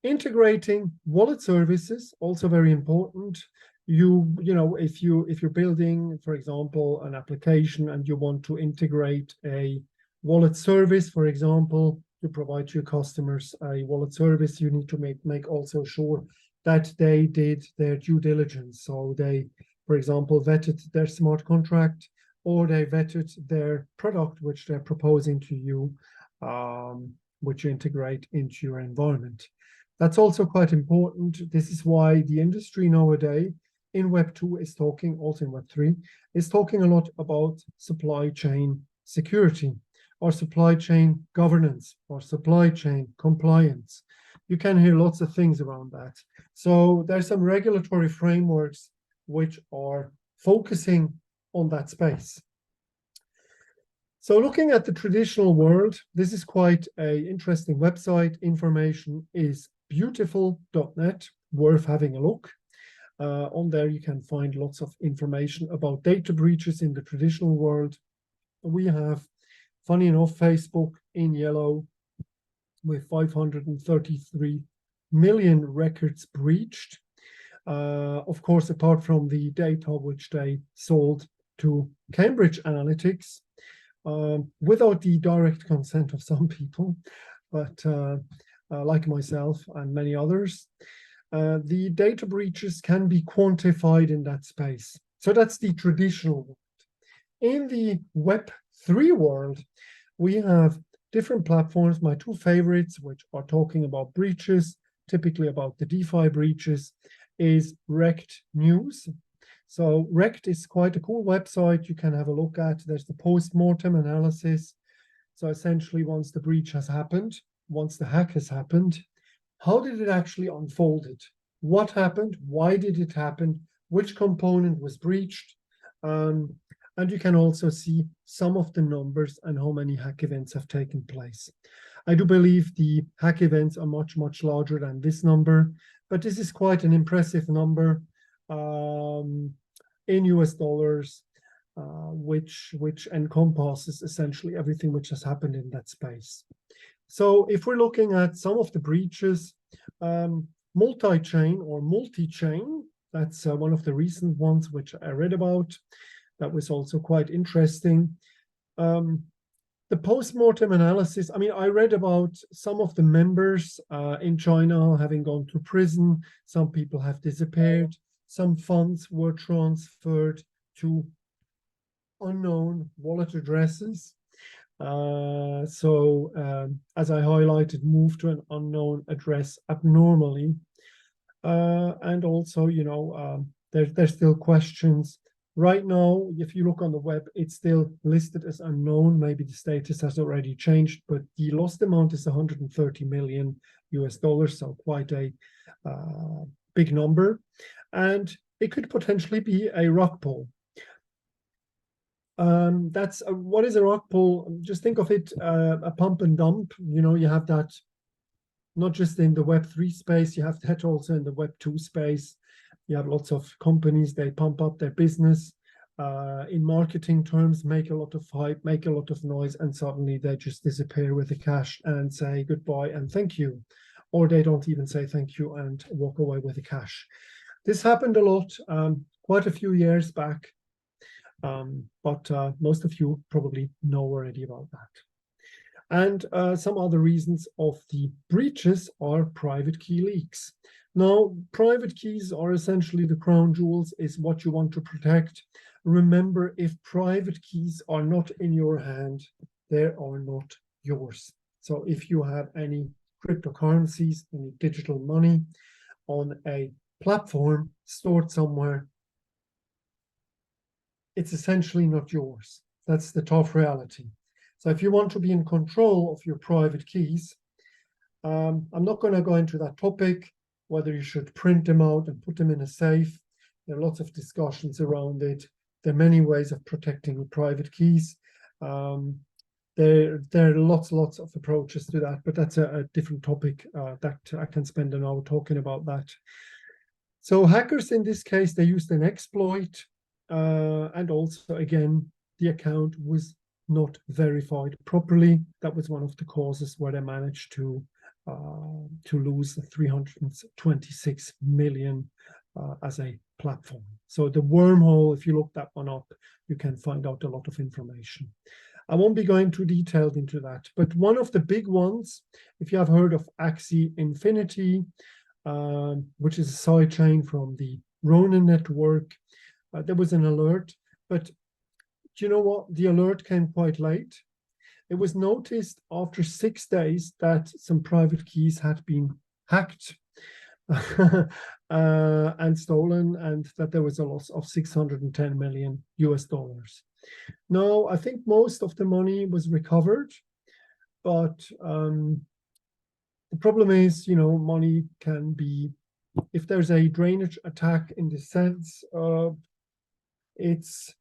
Speaker 3: integrating wallet services, also very important. You know, if you're building, for example, an application and you want to integrate a wallet service, for example, to provide to your customers a wallet service, you need to make also sure that they did their due diligence. So they, for example, vetted their smart contract, or they vetted their product which they're proposing to you, which you integrate into your environment. That's also quite important. This is why the industry nowadays in Web2 is talking, also in Web3, is talking a lot about supply chain security, or supply chain governance, or supply chain compliance. You can hear lots of things around that. So there's some regulatory frameworks which are focusing on that space. So looking at the traditional world, this is quite an interesting website. Information is beautiful.net, worth having a look. On there you can find lots of information about data breaches in the traditional world. We have, funny enough, Facebook in yellow with 533 million records breached. Of course, apart from the data which they sold to Cambridge Analytics, without the direct consent of some people, but like myself and many others, the data breaches can be quantified in that space. So that's the traditional world. In the Web3 world, we have different platforms. My two favorites, which are talking about breaches, typically about the DeFi breaches, is Rekt News. So Rekt is quite a cool website you can have a look at. There's the post-mortem analysis. So essentially, once the breach has happened, once the hack has happened, how did it actually unfold it? What happened? Why did it happen? Which component was breached? And you can also see some of the numbers and how many hack events have taken place. I do believe the hack events are much, much larger than this number, but this is quite an impressive number in US dollars, which encompasses essentially everything which has happened in that space. So if we're looking at some of the breaches, multi-chain or multi-chain That's one of the recent ones which I read about. That was also quite interesting. The post-mortem analysis, I mean, I read about some of the members in China having gone to prison. Some people have disappeared. Some funds were transferred to unknown wallet addresses. As I highlighted, moved to an unknown address abnormally. And also, you know, there's still questions. Right now, if you look on the web, it's still listed as unknown. Maybe the status has already changed, but the lost amount is 130 million US dollars, so quite a big number. And it could potentially be a rug pull. That's what is a rug pull? Just think of it a pump and dump. You know, you have that not just in the Web3 space, you have that also in the Web2 space. You have lots of companies, they pump up their business in marketing terms, make a lot of hype, make a lot of noise, and suddenly they just disappear with the cash and say goodbye and thank you. Or they don't even say thank you and walk away with the cash. This happened a lot, quite a few years back, but most of you probably know already about that. And some other reasons of the breaches are private key leaks. Now, private keys are essentially the crown jewels, is what you want to protect. Remember, if private keys are not in your hand, they are not yours. So if you have any cryptocurrencies, any digital money on a platform stored somewhere, it's essentially not yours. That's the tough reality. So if you want to be in control of your private keys, I'm not going to go into that topic, whether you should print them out and put them in a safe. There are lots of discussions around it. There are many ways of protecting private keys. There are lots of approaches to that, but that's a different topic that I can spend an hour talking about that. So hackers in this case, they used an exploit, and also again, the account was not verified properly. That was one of the causes where they managed to lose 326 million as a platform. So the wormhole, if you look that one up, you can find out a lot of information. I won't be going too detailed into that, but one of the big ones, if you have heard of Axie Infinity, which is a side chain from the Ronin network, there was an alert, but do you know what? The alert came quite late. It was noticed after 6 days that some private keys had been hacked and stolen, and that there was a loss of 610 million US dollars. Now, I think most of the money was recovered, but the problem is, you know, money can be, if there's a drainage attack in the sense, it's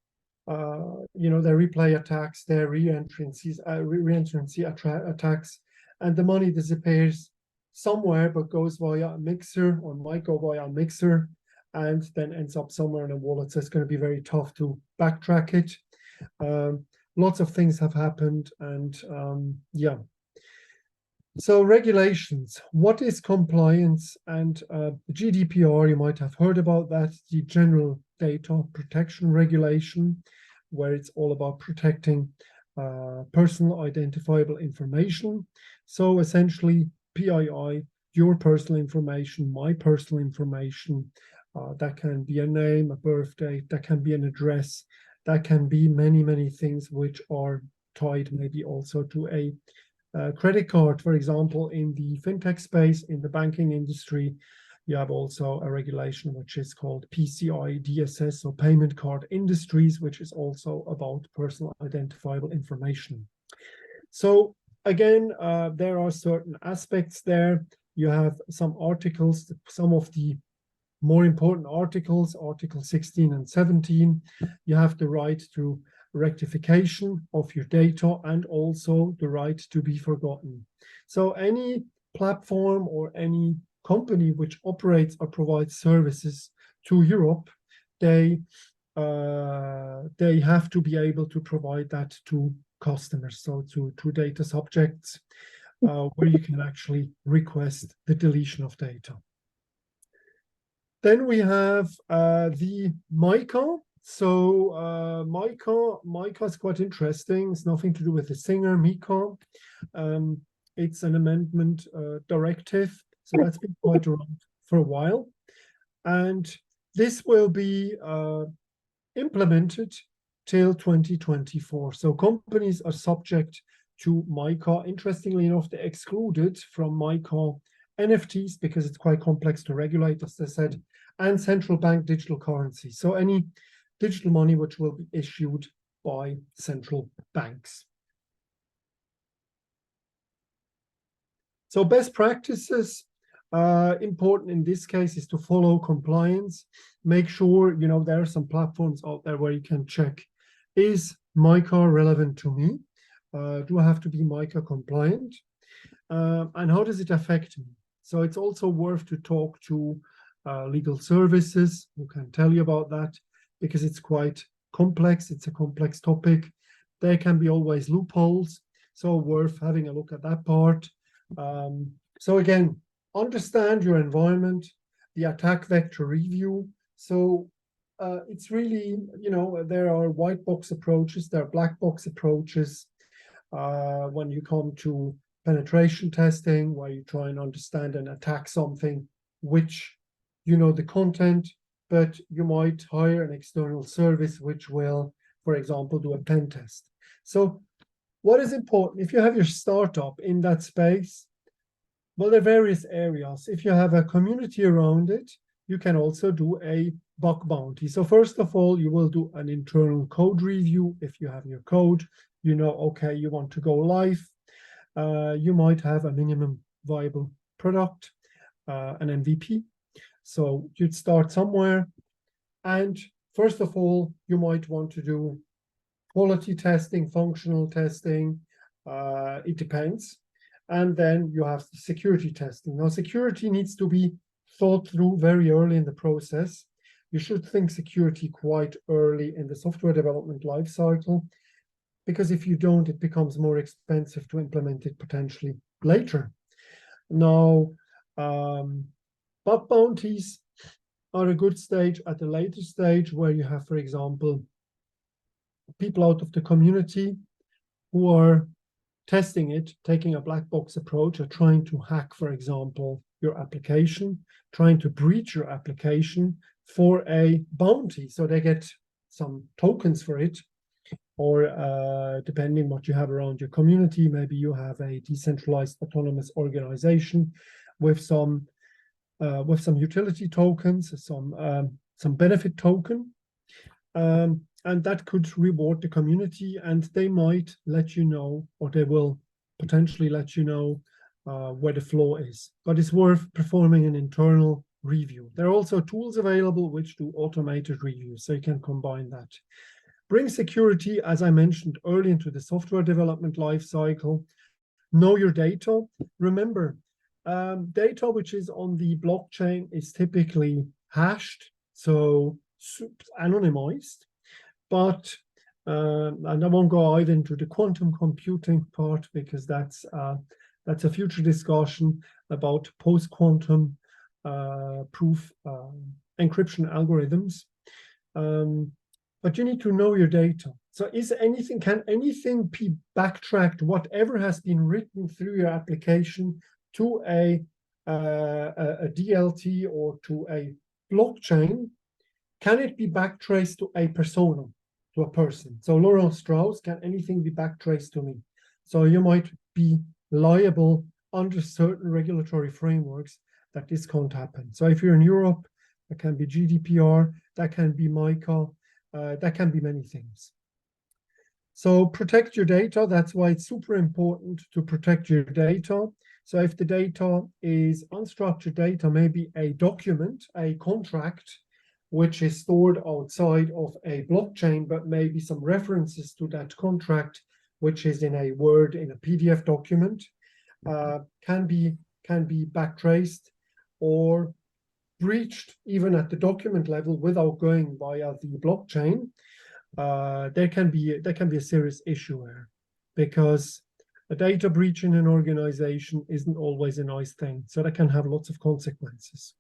Speaker 3: you know, their replay attacks, their re-entrancy attacks, and the money disappears somewhere but goes via a mixer, or might go via a mixer, and then ends up somewhere in a wallet. So it's going to be very tough to backtrack it. Lots of things have happened, and yeah. So regulations, what is compliance? And GDPR, you might have heard about that, the General Data Protection Regulation, where it's all about protecting personal identifiable information. So essentially, PII, your personal information, my personal information, that can be a name, a birth date, that can be an address, that can be many things which are tied maybe also to a credit card. For example, in the fintech space, in the banking industry, you have also a regulation which is called PCI DSS, so Payment Card Industries, which is also about personal identifiable information. So again, there are certain aspects there. You have some articles, some of the more important articles, Article 16 and 17. You have the right to rectification of your data and also the right to be forgotten. So any platform or any company which operates or provides services to Europe, they have to be able to provide that to customers, so to data subjects, where you can actually request the deletion of data. Then we have the mica. So mica is quite interesting. It's nothing to do with the singer Mika. It's an amendment directive. So that's been quite around for a while. And this will be implemented till 2024. So companies are subject to MiCA. Interestingly enough, they excluded from MiCA NFTs because it's quite complex to regulate, as I said, and central bank digital currency. So any digital money which will be issued by central banks. So best practices, important in this case is to follow compliance. Make sure, there are some platforms out there where you can check, is MiCA relevant to me? Do I have to be MiCA compliant? And how does it affect me? So it's also worth to talk to legal services who can tell you about that, because it's quite complex. It's a complex topic. There can be always loopholes. So worth having a look at that part. So again, understand your environment, the attack vector review. So it's really, there are white box approaches, there are black box approaches when you come to penetration testing, where you try and understand and attack something which the content, but you might hire an external service which will, for example, do a pen test. So what is important, if you have your startup in that space, well, there are various areas. If you have a community around it, you can also do a bug bounty. So first of all, you will do an internal code review. If you have your code, okay, you want to go live. You might have a minimum viable product, an MVP. So you'd start somewhere. And first of all, you might want to do quality testing, functional testing. It depends. And then you have security testing. Now, security needs to be thought through very early in the process. You should think security quite early in the software development lifecycle, because if you don't, it becomes more expensive to implement it potentially later. Now, bug bounties are a good stage at a later stage, where you have, for example, people out of the community who are testing it, taking a black box approach, or trying to hack, for example, your application, trying to breach your application for a bounty. So they get some tokens for it, or depending what you have around your community, maybe you have a decentralized autonomous organization with some utility tokens, some benefit token. And that could reward the community, and they might let you know, or they will potentially let you know where the flaw is. But it's worth performing an internal review. There are also tools available which do automated reviews, so you can combine that. Bring security, as I mentioned, early into the software development lifecycle. Know your data. Remember, data which is on the blockchain is typically hashed, so anonymized. But and I won't go either into the quantum computing part, because that's a future discussion about post-quantum proof encryption algorithms. But you need to know your data. So can anything be backtracked, whatever has been written through your application, to a DLT or to a blockchain? Can it be backtraced to a persona, to a person? So Laurent Strauss, can anything be backtraced to me? So you might be liable under certain regulatory frameworks that this can't happen. So if you're in Europe, that can be GDPR, that can be MiCA, that can be many things. So protect your data. That's why it's super important to protect your data. So if the data is unstructured data, maybe a document, a contract, which is stored outside of a blockchain, but maybe some references to that contract, which is in a Word, in a PDF document, can be backtraced or breached even at the document level without going via the blockchain. There can be a serious issue there, because a data breach in an organization isn't always a nice thing. So that can have lots of consequences.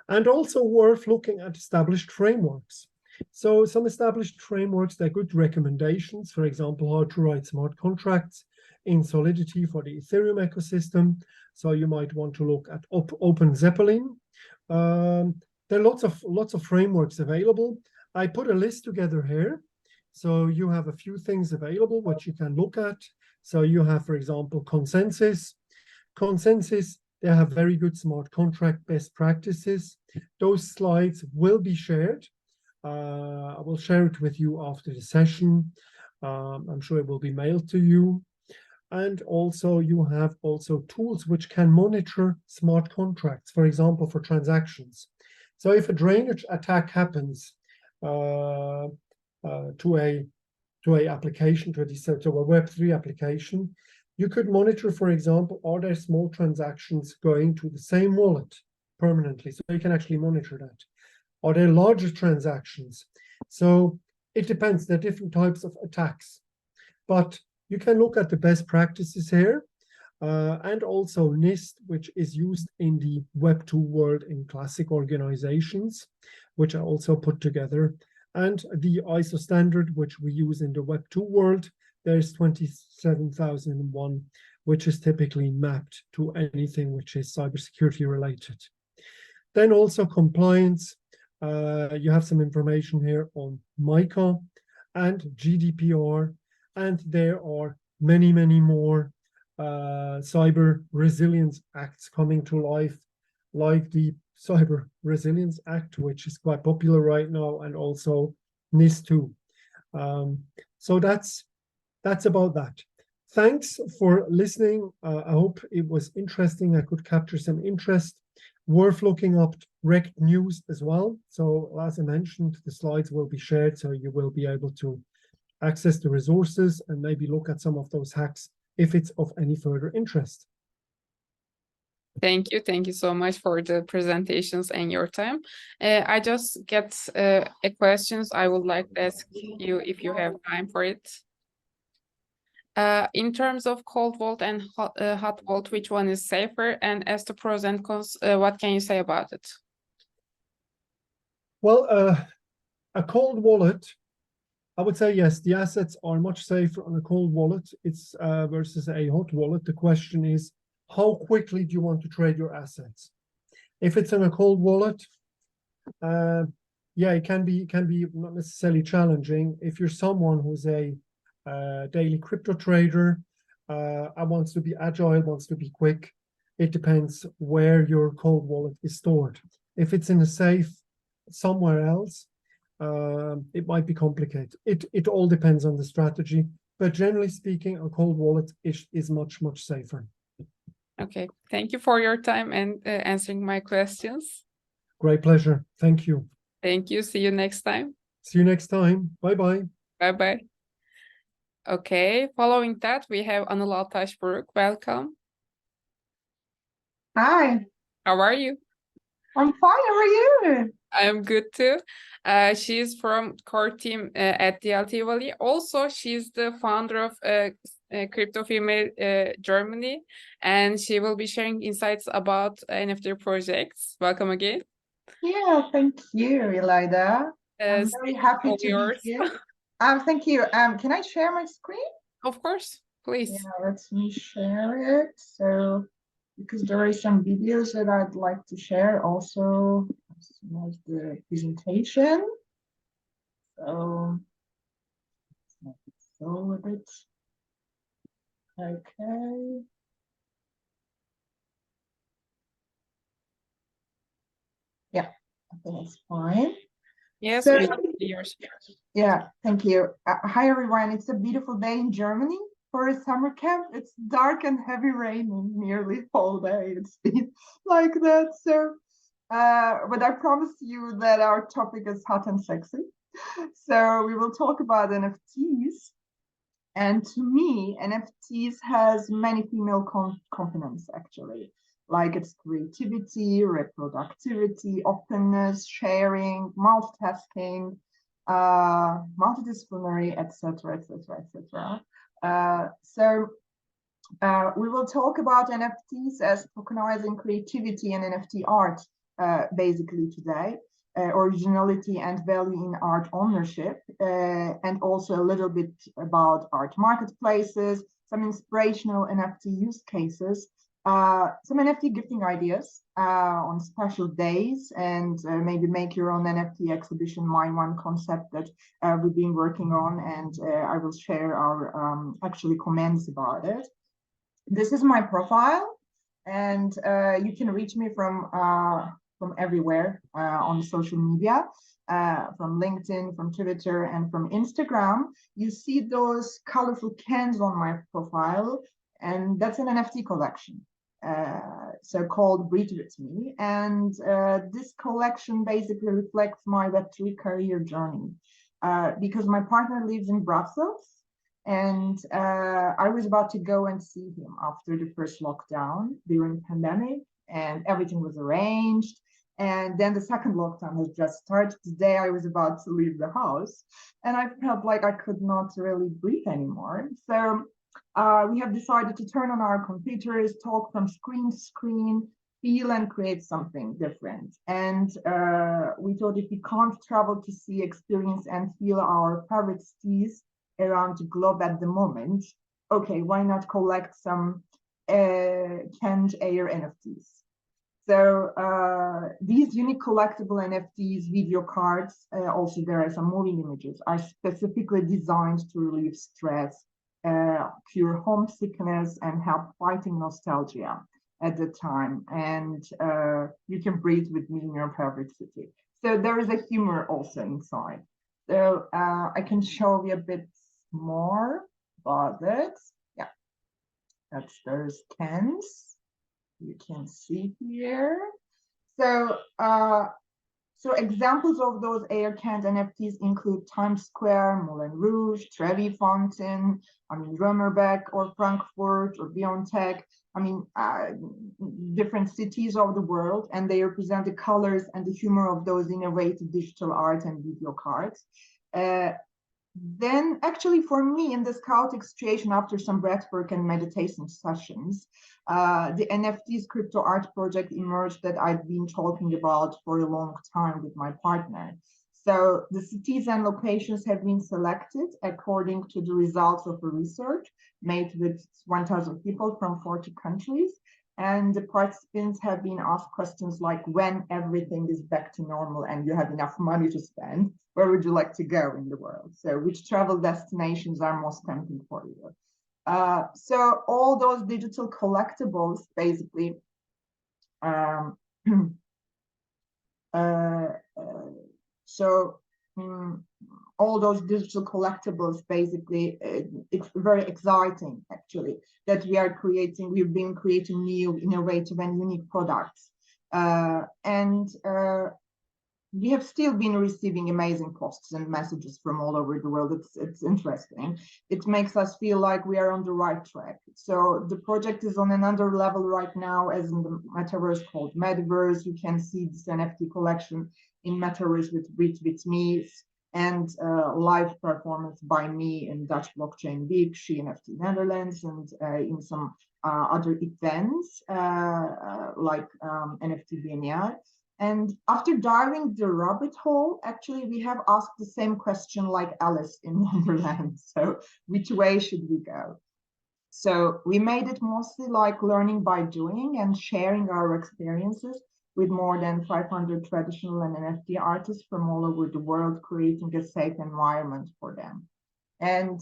Speaker 3: and also worth looking at established frameworks. So some established frameworks, they're good recommendations, for example, how to write smart contracts in Solidity for the Ethereum ecosystem. So you might want to look at Open Zeppelin. There are lots of frameworks available. I put a list together here. So you have a few things available which you can look at. So you have, for example, Consensus. Consensus, they have very good smart contract best practices. Those slides will be shared. I will share it with you after the session. I'm sure it will be mailed to you. And also you have also tools which can monitor smart contracts, for example, for transactions. So if a drainage attack happens to a application, to a Web3 application, you could monitor, for example, are there small transactions going to the same wallet permanently? So you can actually monitor that. Are there larger transactions? So it depends. There are different types of attacks. But you can look at the best practices here, and also NIST, which is used in the Web2 world in classic organizations, which I also put together. And the ISO standard, which we use in the Web2 world, there's 27001, which is typically mapped to anything which is cybersecurity related. Then also compliance. You have some information here on MiCA and GDPR, and there are many, many more cyber resilience acts coming to life, like the Cyber Resilience Act, which is quite popular right now, and also NIS2. So that's about that. Thanks for listening. I hope it was interesting. I could capture some interest. Worth looking up Rect News as well. So as I mentioned, the slides will be shared, so you will be able to access the resources and maybe look at some of those hacks if it's of any further interest.
Speaker 1: Thank you so much for the presentations and your time. I just get a questions I would like to ask you if you have time for it. In terms of cold vault and hot vault, which one is safer? And as to pros and cons, what can you say about it?
Speaker 3: Well, a cold wallet, I would say yes, the assets are much safer on a cold wallet. It's versus a hot wallet. The question is, how quickly do you want to trade your assets? If it's in a cold wallet, yeah, it can be not necessarily challenging. If you're someone who's a daily crypto trader, wants to be agile, wants to be quick, it depends where your cold wallet is stored. If it's in a safe somewhere else, it might be complicated. It all depends on the strategy, but generally speaking, a cold wallet is much safer.
Speaker 1: Okay, thank you for your time and answering my questions.
Speaker 3: Great pleasure. Thank you.
Speaker 1: Thank you. See you next time.
Speaker 3: See you next time. Bye-bye.
Speaker 1: Bye-bye. Okay, following that, we have Anıl Altas Brug. Welcome.
Speaker 4: Hi.
Speaker 1: How are you?
Speaker 4: I'm fine. How are you?
Speaker 1: I'm good too. She's from core team at DLT Valley. Also, she's the founder of CryptoFemale Germany, and she will be sharing insights about NFT projects. Welcome again.
Speaker 4: Yeah, thank you, Elida. I'm very happy to be here. Thank you. Can I share my screen?
Speaker 1: Of course, please.
Speaker 4: Yeah, let me share it. So, because there are some videos that I'd like to share also as soon as the presentation. So, let's make it so a bit. Okay. Yeah, I think it's fine.
Speaker 1: Yes,
Speaker 4: so,
Speaker 1: yours.
Speaker 4: Yeah, thank you. Hi, everyone. It's a beautiful day in Germany for a summer camp. It's dark and heavy raining nearly all day. It's been like that. So, but I promise you that our topic is hot and sexy. So we will talk about NFTs. And to me, NFTs has many female components, actually. Like its creativity, reproductivity, openness, sharing, multitasking, multidisciplinary, etc., etc., etc. So we will talk about NFTs as tokenizing creativity and NFT art basically today. Originality and value in art ownership, and also a little bit about art marketplaces, some inspirational NFT use cases, some NFT gifting ideas on special days, and maybe make your own NFT exhibition, one concept that we've been working on, and I will share our actually comments about it. This is my profile, and you can reach me from everywhere on social media, from LinkedIn, from Twitter, and from Instagram. You see those colorful cans on my profile, and that's an NFT collection, so called Breathe With Me. And this collection basically reflects my Web3 career journey, because my partner lives in Brussels, and I was about to go and see him after the first lockdown during the pandemic, and everything was arranged. And then the second lockdown has just started. The day I was about to leave the house, and I felt like I could not really breathe anymore. So we have decided to turn on our computers, talk from screen to screen, feel and create something different. And we thought, if we can't travel to see, experience, and feel our favorite cities around the globe at the moment, okay, why not collect some canned air NFTs? So these unique collectible NFTs, video cards, also there are some moving images, are specifically designed to relieve stress, cure homesickness, and help fighting nostalgia at the time. And you can breathe with me in your favorite city. So there is a humor also inside. So I can show you a bit more about it. Yeah, that's those cans. You can see here. So, so examples of those air canned NFTs include Times Square, Moulin Rouge, Trevi Fountain, Römerbeck or Frankfurt or Biontech. Different cities of the world, and they represent the colors and the humor of those innovative digital art and video cards. Then actually for me, in this chaotic situation, after some breathwork and meditation sessions, the NFTs crypto art project emerged that I've been talking about for a long time with my partner. So the cities and locations have been selected according to the results of a research made with 1,000 people from 40 countries. And the participants have been asked questions like, when everything is back to normal and you have enough money to spend, where would you like to go in the world? So which travel destinations are most tempting for you? So all those digital collectibles, basically, all those digital collectibles, basically, it's very exciting, actually, that we are creating, we've been creating new, innovative, and unique products. We have still been receiving amazing posts and messages from all over the world. It's interesting. It makes us feel like we are on the right track. So the project is on another level right now, as in the metaverse called Metaverse. You can see this NFT collection in Metaverse with Breathe With Me, and live performance by me in Dutch Blockchain Week, She NFT Netherlands, and in some other events like NFT BNI. And after diving the rabbit hole, actually, we have asked the same question like Alice in Wonderland. So which way should we go? So we made it mostly like learning by doing and sharing our experiences with more than 500 traditional and NFT artists from all over the world, creating a safe environment for them. And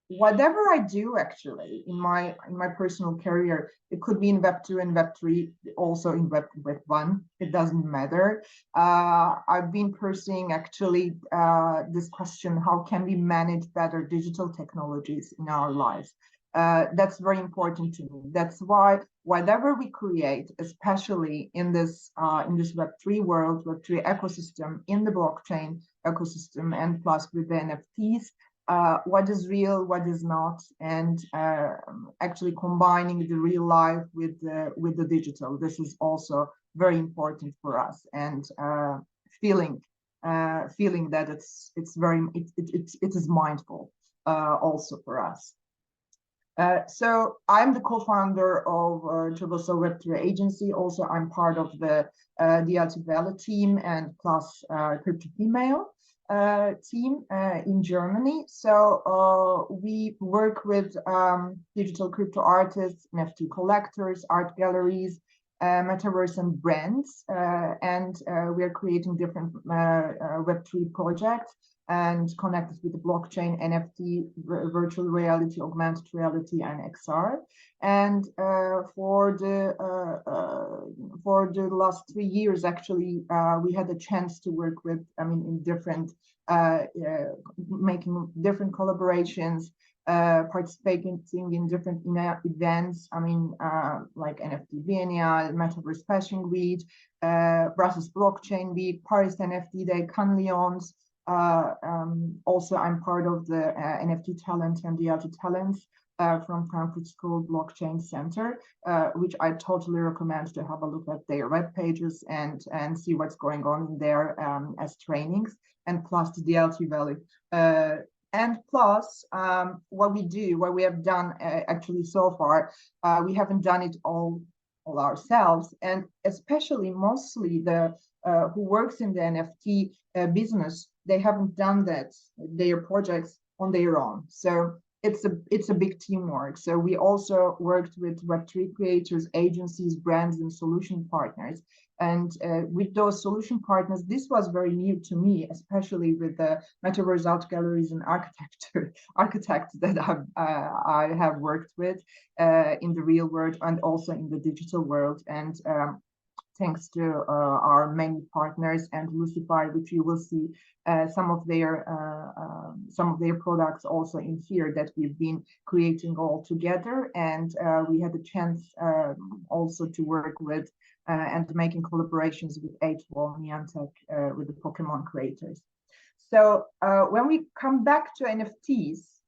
Speaker 4: whatever I do, actually, in my personal career, it could be in Web2 and Web3, also in Web1, it doesn't matter. I've been pursuing, actually, this question, how can we manage better digital technologies in our lives? That's very important to me. That's why whatever we create, especially in this Web3 world, Web3 ecosystem, in the blockchain ecosystem, and plus with the NFTs, what is real, what is not, and actually combining the real life with the digital. This is also very important for us, and feeling that it is mindful also for us. So I'm the co-founder of Turboso Web3 agency. Also, I'm part of the DLT Valley team and plus CryptoFemale team in Germany. So we work with digital crypto artists, NFT collectors, art galleries, metaverse and brands, and we are creating different Web3 projects and connected with the blockchain, NFT, virtual reality, augmented reality, and XR. And for the last 3 years, actually, we had a chance to work with, in different, making different collaborations, participating in different events, like NFT Biennial, Metaverse Fashion Week, Brussels Blockchain Week, Paris NFT Day, Cannes Lions. Also, I'm part of the NFT Talent and DLT Talents from Frankfurt School Blockchain Center, which I totally recommend to have a look at their web pages and see what's going on in there as trainings, and plus the DLT Valley. And plus, what we have done actually so far, we haven't done it all ourselves, and especially mostly the who works in the NFT business, they haven't done their projects on their own. So it's a big teamwork. So we also worked with Web3 creators, agencies, brands, and solution partners. And with those solution partners, this was very new to me, especially with the metaverse art galleries and architects that I have worked with in the real world and also in the digital world. And thanks to our many partners and Lucify, which you will see some of their products also in here that we've been creating all together. And we had a chance also to work with and making collaborations with 8-Ball, Niantic, with the Pokemon creators. So when we come back to NFTs,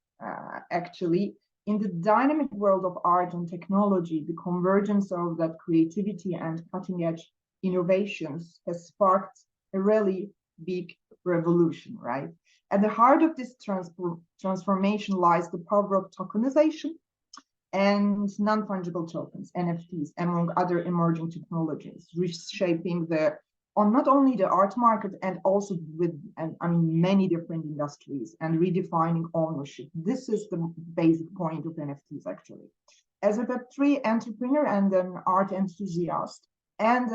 Speaker 4: actually, in the dynamic world of art and technology, the convergence of that creativity and cutting-edge innovations has sparked a really big revolution, right? At the heart of this transformation lies the power of tokenization and non-fungible tokens, NFTs, among other emerging technologies, reshaping not only the art market and also with many different industries, and redefining ownership. This is the basic point of NFTs, actually. As a Web3 entrepreneur and an art enthusiast and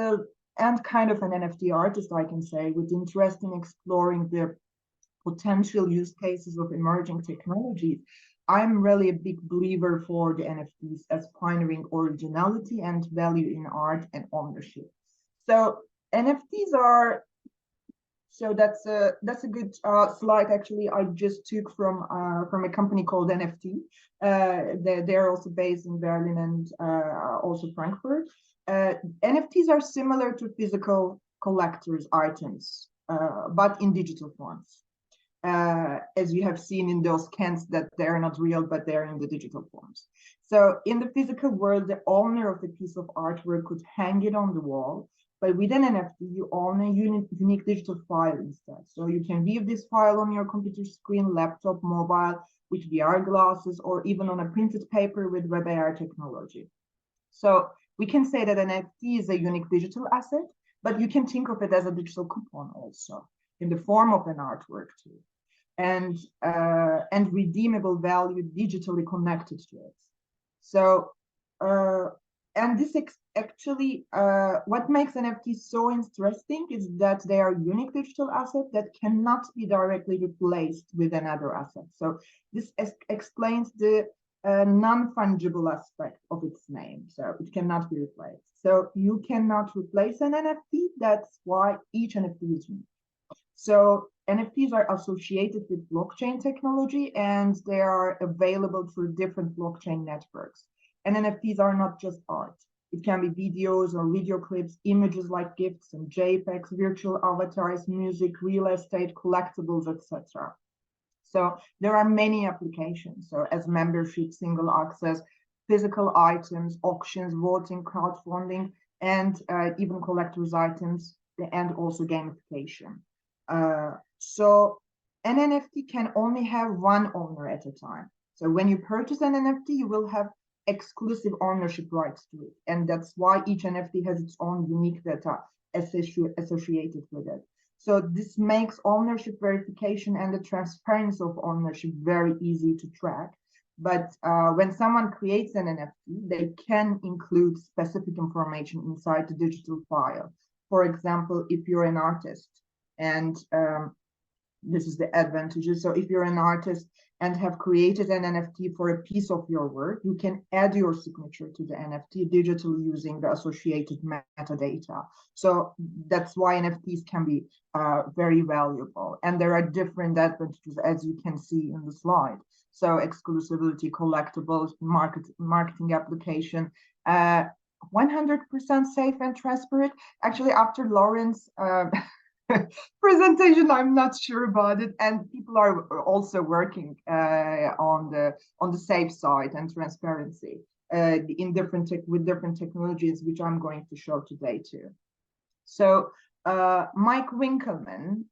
Speaker 4: kind of an NFT artist, I can say, with interest in exploring the potential use cases of emerging technologies, I'm really a big believer for the NFTs as pioneering originality and value in art and ownership. So NFTs are, so that's a good slide actually I just took from a company called NFT. They're also based in Berlin and also Frankfurt. NFTs are similar to physical collector's items, but in digital forms. As you have seen in those cans that they're not real, but they're in the digital forms. So in the physical world, the owner of the piece of artwork could hang it on the wall, but with an NFT, you own a unique digital file instead. So you can view this file on your computer screen, laptop, mobile, with VR glasses, or even on a printed paper with web AR technology. So we can say that an NFT is a unique digital asset, but you can think of it as a digital coupon also, in the form of an artwork too, and redeemable value digitally connected to it. So, and this actually, what makes NFTs so interesting is that they are unique digital assets that cannot be directly replaced with another asset. So this explains the non-fungible aspect of its name. So it cannot be replaced. So you cannot replace an NFT. That's why each NFT is unique. So NFTs are associated with blockchain technology, and they are available through different blockchain networks. And NFTs are not just art. It can be videos or video clips, images like GIFs and JPEGs, virtual avatars, music, real estate, collectibles, etc. So there are many applications. So as membership, single access, physical items, auctions, voting, crowdfunding, and even collector's items, and also gamification. So an NFT can only have one owner at a time. So when you purchase an NFT, you will have exclusive ownership rights to it. And that's why each NFT has its own unique data associated with it. So this makes ownership verification and the transparency of ownership very easy to track. But when someone creates an NFT, they can include specific information inside the digital file. For example, if you're an artist, and this is the advantages. So if you're an artist and have created an NFT for a piece of your work, you can add your signature to the NFT digitally using the associated metadata. So that's why NFTs can be very valuable. And there are different advantages, as you can see in the slide. So exclusivity, collectibles, marketing application, 100% safe and transparent. Actually, after Laurent's presentation, I'm not sure about it, and people are also working on the safe side and transparency in with different technologies, which I'm going to show today too. So Mike Winkelmann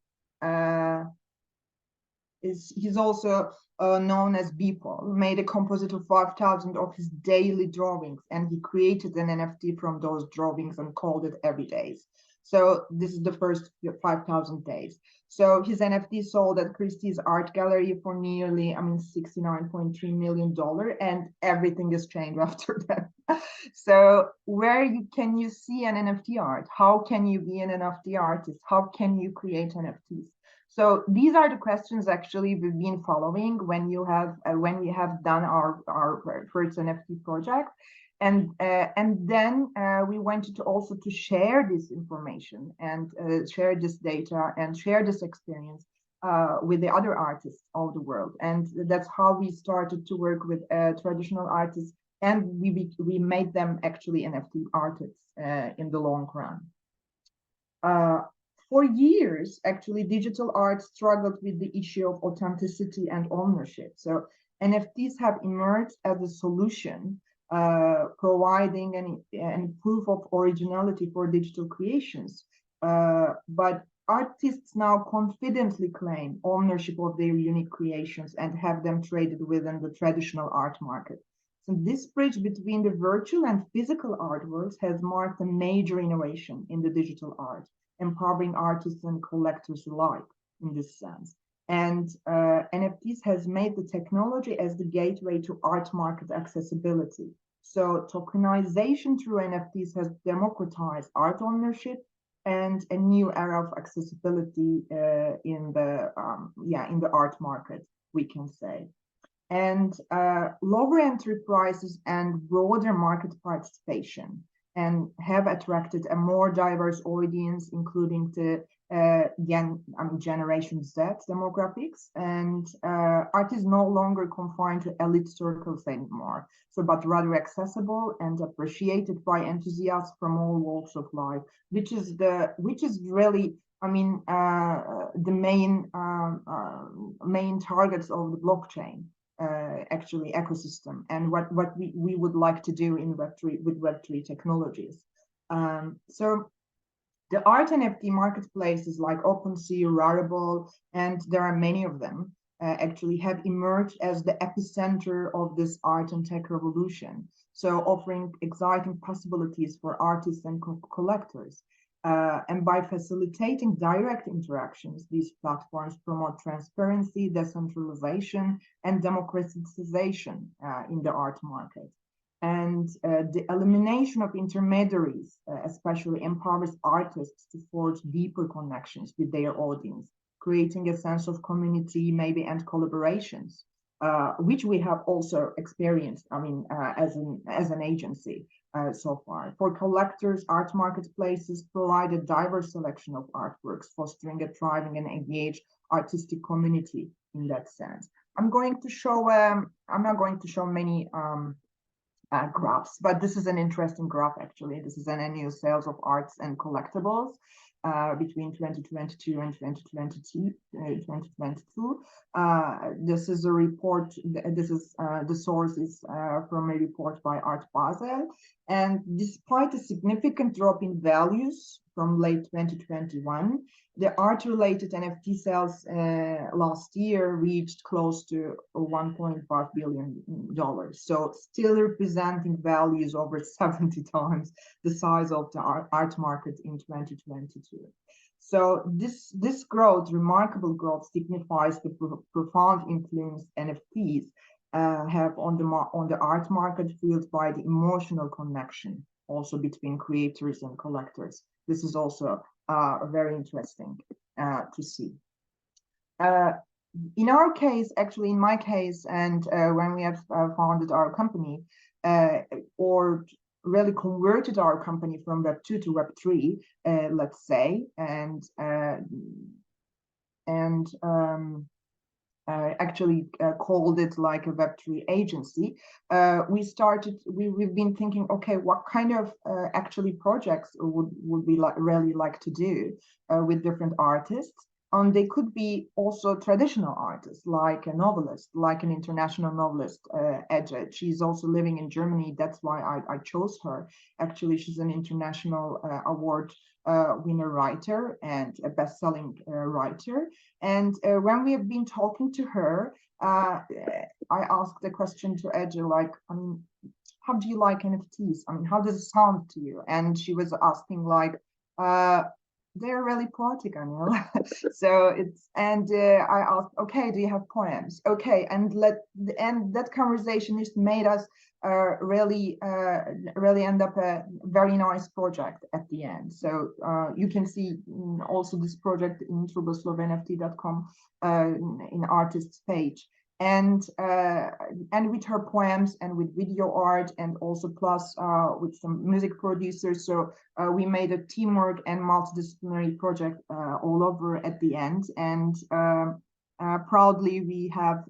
Speaker 4: he's also known as Beeple, made a composite of 5,000 of his daily drawings, and he created an NFT from those drawings and called it Everydays. So this is the first 5,000 days. So his NFT sold at Christie's Art Gallery for nearly, $69.3 million, and everything has changed after that. So where can you see an NFT art? How can you be an NFT artist? How can you create NFTs? So these are the questions actually we've been following when we have done our first NFT project. And then we wanted to also to share this information and share this data and share this experience with the other artists of the world. And that's how we started to work with traditional artists, and we made them actually NFT artists in the long run. For years, actually, digital art struggled with the issue of authenticity and ownership. So NFTs have emerged as a solution, providing an proof of originality for digital creations. But artists now confidently claim ownership of their unique creations and have them traded within the traditional art market. So this bridge between the virtual and physical artworks has marked a major innovation in the digital art, empowering artists and collectors alike in this sense. And NFTs has made the technology as the gateway to art market accessibility. So tokenization through NFTs has democratized art ownership and a new era of accessibility in the art market, we can say. And lower entry prices and broader market participation and have attracted a more diverse audience, including the Generation Z demographics. And art is no longer confined to elite circles anymore, but rather accessible and appreciated by enthusiasts from all walks of life, which is really, the main targets of the blockchain. Actually ecosystem and what we would like to do in Web3 with Web3 technologies. So the art NFT marketplaces like OpenSea, Rarible, and there are many of them, actually have emerged as the epicenter of this art and tech revolution. So offering exciting possibilities for artists and collectors. And by facilitating direct interactions, these platforms promote transparency, decentralization, and democratization in the art market. And the elimination of intermediaries especially empowers artists to forge deeper connections with their audience, creating a sense of community, maybe, and collaborations, which we have also experienced, as an agency. So far. For collectors, art marketplaces provide a diverse selection of artworks, fostering a thriving and engaged artistic community in that sense. I'm going to show, I'm not going to show many graphs, but this is an interesting graph actually. This is an annual sales of arts and collectibles between 2022 and 2022. This is a report. This is the source is from a report by Art Basel. And despite a significant drop in values from late 2021. The art-related NFT sales last year reached close to $1.5 billion. So still representing values over 70 times the size of the art market in 2022. So this growth, remarkable growth, signifies the profound influence NFTs have on the art market, fueled by the emotional connection also between creators and collectors. This is also very interesting to see. In our case, actually, in my case, and when we have founded our company, or really converted our company from Web 2 to Web 3, let's say, and actually called it like a Web3 agency. We've been thinking, okay, what kind of actually projects would we really like to do with different artists? And they could be also traditional artists, like a novelist, like an international novelist, Ece. She's also living in Germany. That's why I chose her. Actually, she's an international award winner writer and a best-selling writer. And when we have been talking to her, I asked the question to Ece, like, I mean, how do you like NFTs? I mean, how does it sound to you? And she was asking like, they're really poetic, Anıl. So I asked, okay, do you have poems? Okay, and that conversation just made us really end up a very nice project at the end. So you can see also this project in truboslovnft.com in artist's page. And with her poems and with video art, and also plus with some music producers. So we made a teamwork and multidisciplinary project all over at the end. And proudly, we have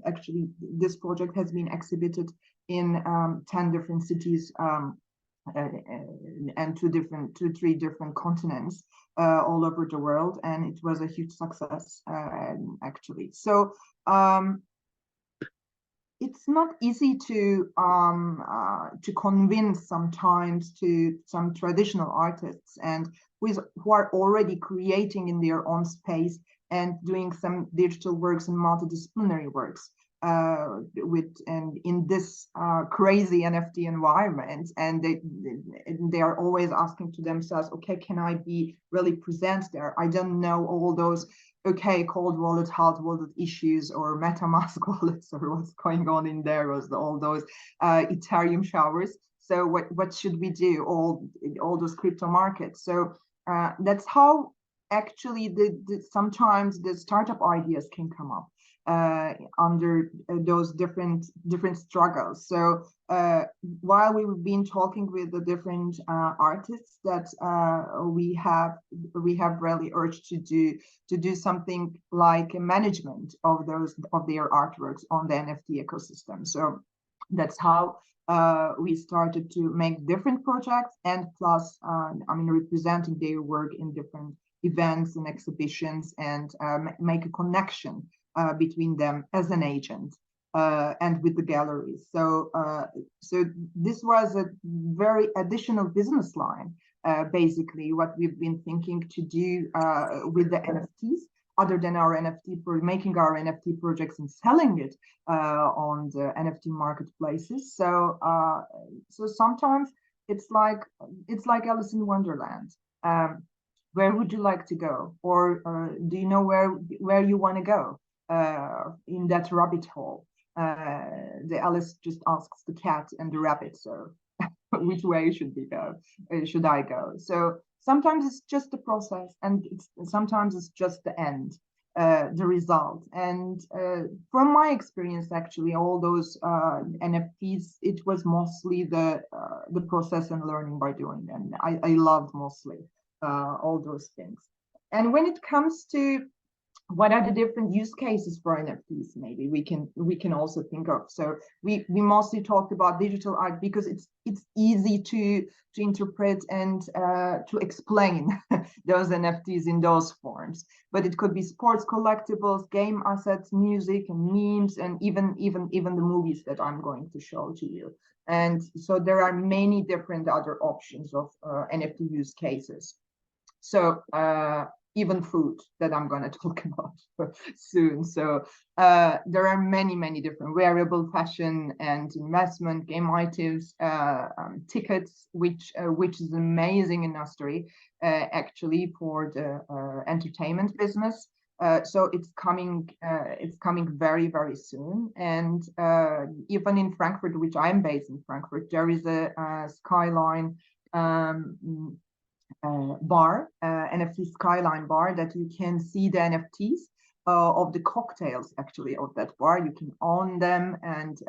Speaker 4: actually, this project has been exhibited in 10 different cities and three different continents all over the world. And it was a huge success, actually. So it's not easy to convince sometimes to some traditional artists and who are already creating in their own space and doing some digital works and multidisciplinary works in this crazy NFT environment, and they are always asking to themselves, okay, can I be really present there? I don't know all those cold wallet, hot wallet issues, or MetaMask wallets, or what's going on in there, or all those Ethereum showers. So what should we do? All those crypto markets. So that's how actually sometimes the startup ideas can come up under those different struggles. So while we've been talking with the different artists that we have really urged to do something like a management of their artworks on the NFT ecosystem. So that's how we started to make different projects, and plus representing their work in different events and exhibitions, and make a connection between them as an agent and with the galleries. So this was a very additional business line, basically what we've been thinking to do with the NFTs, other than our NFT, for making our NFT projects and selling it on the NFT marketplaces. So sometimes it's like Alice in Wonderland. Where would you like to go? Or do you know where you want to go in that rabbit hole? The Alice just asks the cat and the rabbit, so which way should I go? So sometimes it's just the process, and sometimes it's just the end, the result. And from my experience, actually, all those NFTs, it was mostly the process and learning by doing them. I loved mostly all those things. And when it comes to what are the different use cases for NFTs, maybe we can also think of. So we mostly talked about digital art because it's easy to interpret and to explain those NFTs in those forms. But it could be sports collectibles, game assets, music, and memes, and even the movies that I'm going to show to you. And so there are many different other options of NFT use cases. So even food that I'm going to talk about soon. So there are many different wearable, fashion and investment, game items, tickets, which is an amazing industry actually for the entertainment business. So it's coming very soon. And even in Frankfurt, which I'm based in Frankfurt, there is a Skyline bar, NFT Skyline bar, that you can see the NFTs of the cocktails actually of that bar. You can own them, and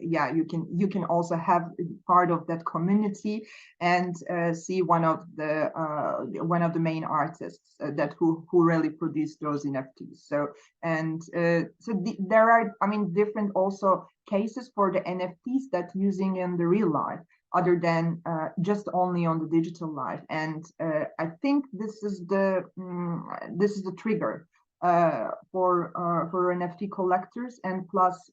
Speaker 4: yeah, you can also have part of that community and see one of the main artists that who really produce those NFTs. So there are, I mean, different also cases for the NFTs that using in the real life, other than just only on the digital life. And I think this is the trigger for NFT collectors, and plus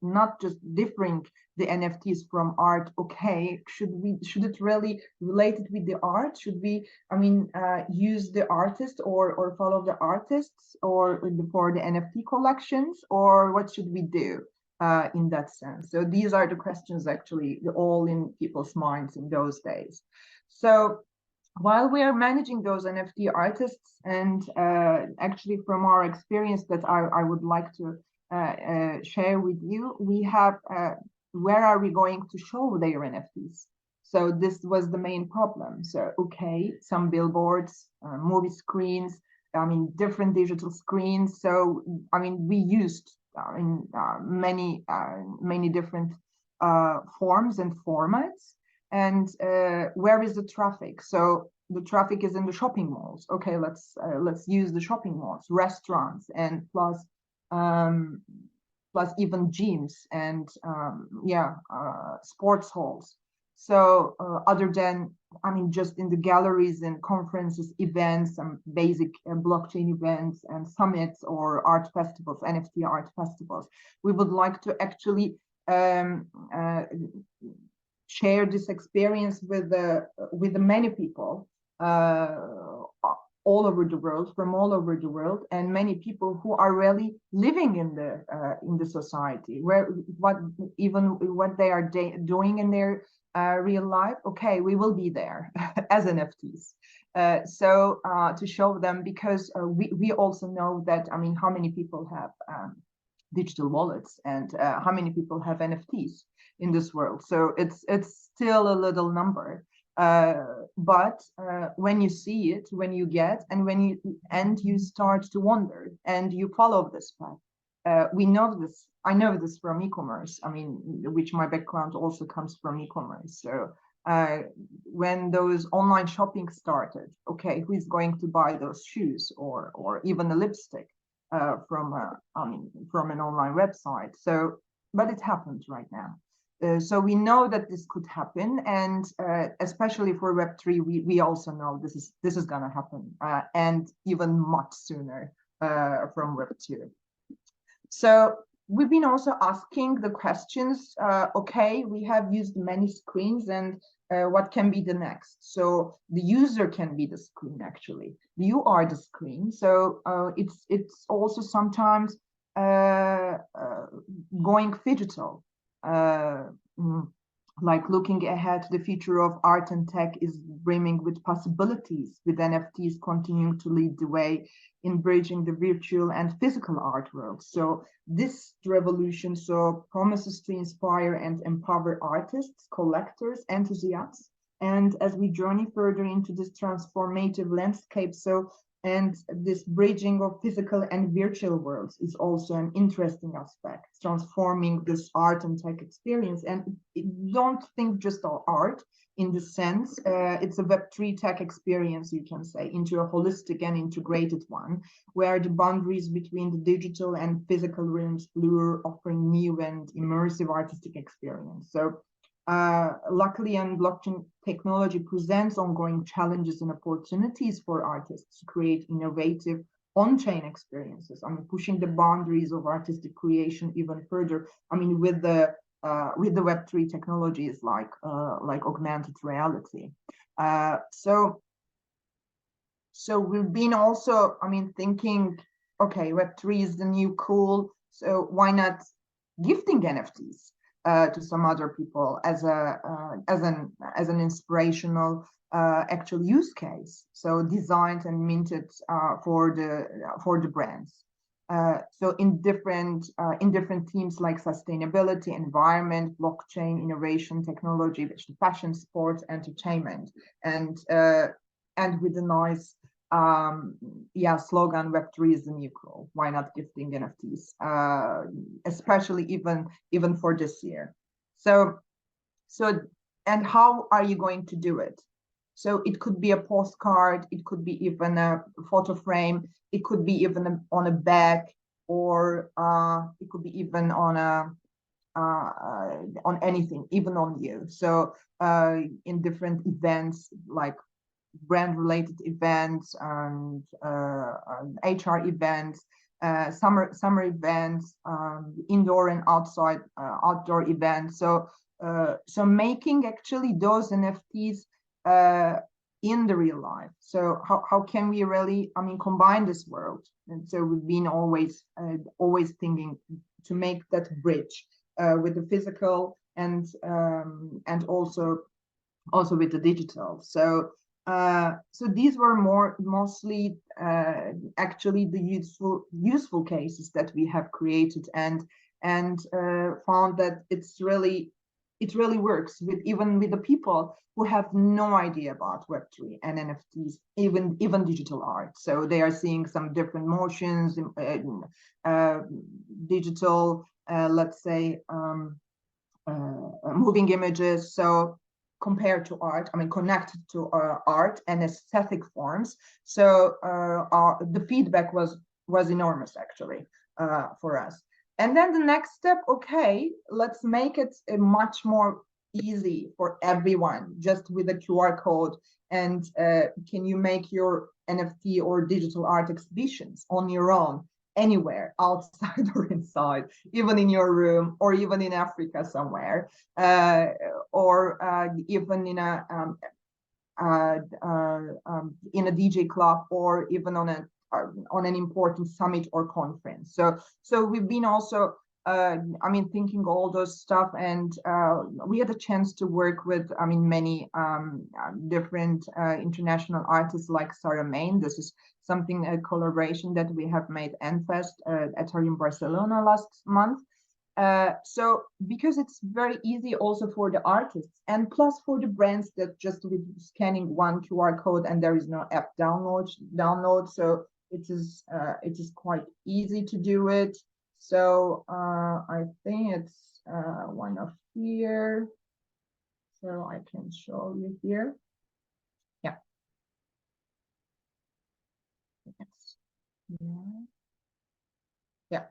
Speaker 4: not just differing the NFTs from art. Okay, should it really relate it with the art? Should we, I mean, use the artist or follow the artists or for the NFT collections, or what should we do in that sense? So these are the questions actually all in people's minds in those days. So while we are managing those NFT artists, and actually from our experience that I would like to share with you, we have where are we going to show their NFTs? So this was the main problem. So okay, some billboards, movie screens, I mean, different digital screens. So I mean, we used many different forms and formats. And where is the traffic? So the traffic is in the shopping malls. Okay, let's use the shopping malls, restaurants, and plus even gyms and sports halls. So other than, I mean, just in the galleries and conferences, events, some basic blockchain events and summits or art festivals, NFT art festivals, we would like to actually share this experience with the many people all over the world, from all over the world, and many people who are really living in the society, where what they are doing in their real life. Okay, we will be there as NFTs. So to show them, because we also know that, I mean, how many people have digital wallets, and how many people have NFTs in this world. So it's still a little number, but when you see it, when you get, and you start to wonder, and you follow this path. We know this. I know this from e-commerce. I mean, which my background also comes from e-commerce. So when those online shopping started, okay, who is going to buy those shoes or even a lipstick from an online website? So, but it happens right now. So we know that this could happen, and especially for Web3, we also know this is going to happen, and even much sooner from Web2. So we've been also asking the questions. Okay, we have used many screens, and what can be the next? So the user can be the screen. Actually, you are the screen. So it's also sometimes going digital. Like looking ahead, the future of art and tech is brimming with possibilities, with NFTs continuing to lead the way in bridging the virtual and physical art worlds. So this revolution promises to inspire and empower artists, collectors, enthusiasts. And as we journey further into this transformative landscape, and this bridging of physical and virtual worlds is also an interesting aspect, transforming this art and tech experience. And don't think just of art in the sense, it's a Web3 tech experience, you can say, into a holistic and integrated one, where the boundaries between the digital and physical realms blur, offering new and immersive artistic experience. So luckily, and blockchain technology presents ongoing challenges and opportunities for artists to create innovative on-chain experiences. I mean, pushing the boundaries of artistic creation even further. I mean, with the Web3 technologies like augmented reality. So So we've been also, I mean, thinking, okay, Web3 is the new cool, so why not gifting NFTs to some other people as an inspirational actual use case? So designed and minted for the brands. So in different teams like sustainability, environment, blockchain, innovation, technology, fashion, sports, entertainment, and with a nice slogan, Web3 is the new cool. Why not gifting NFTs? Especially even for this year. So and how are you going to do it? So it could be a postcard, it could be even a photo frame, it could be even on a bag, or it could be even on anything, even on you. So in different events like brand-related events and HR events, summer events, indoor and outdoor events. So making actually those NFTs in the real life. So how can we really, I mean, combine this world? And so we've been always thinking to make that bridge with the physical and also with the digital. So these were mostly actually the useful cases that we have created and found that it really works even with the people who have no idea about Web3 and NFTs, even digital art. So they are seeing some different motions, digital, let's say, moving images. So compared to art, I mean, connected to art and aesthetic forms. So the feedback was enormous actually for us. And then the next step, okay, let's make it much more easy for everyone, just with a QR code. And can you make your NFT or digital art exhibitions on your own, anywhere, outside or inside, even in your room, or even in Africa somewhere, or even in a DJ club, or even on an important summit or conference. So we've been also I mean, thinking all those stuff, and we had a chance to work with, I mean, many different international artists like Sarah Main. This is something, a collaboration that we have made NFest at her in Barcelona last month. So because it's very easy also for the artists, and plus for the brands, that just with scanning one QR code and there is no app download. So it is quite easy to do it. So I think it's one of here. So I can show you here. Yeah. Yeah.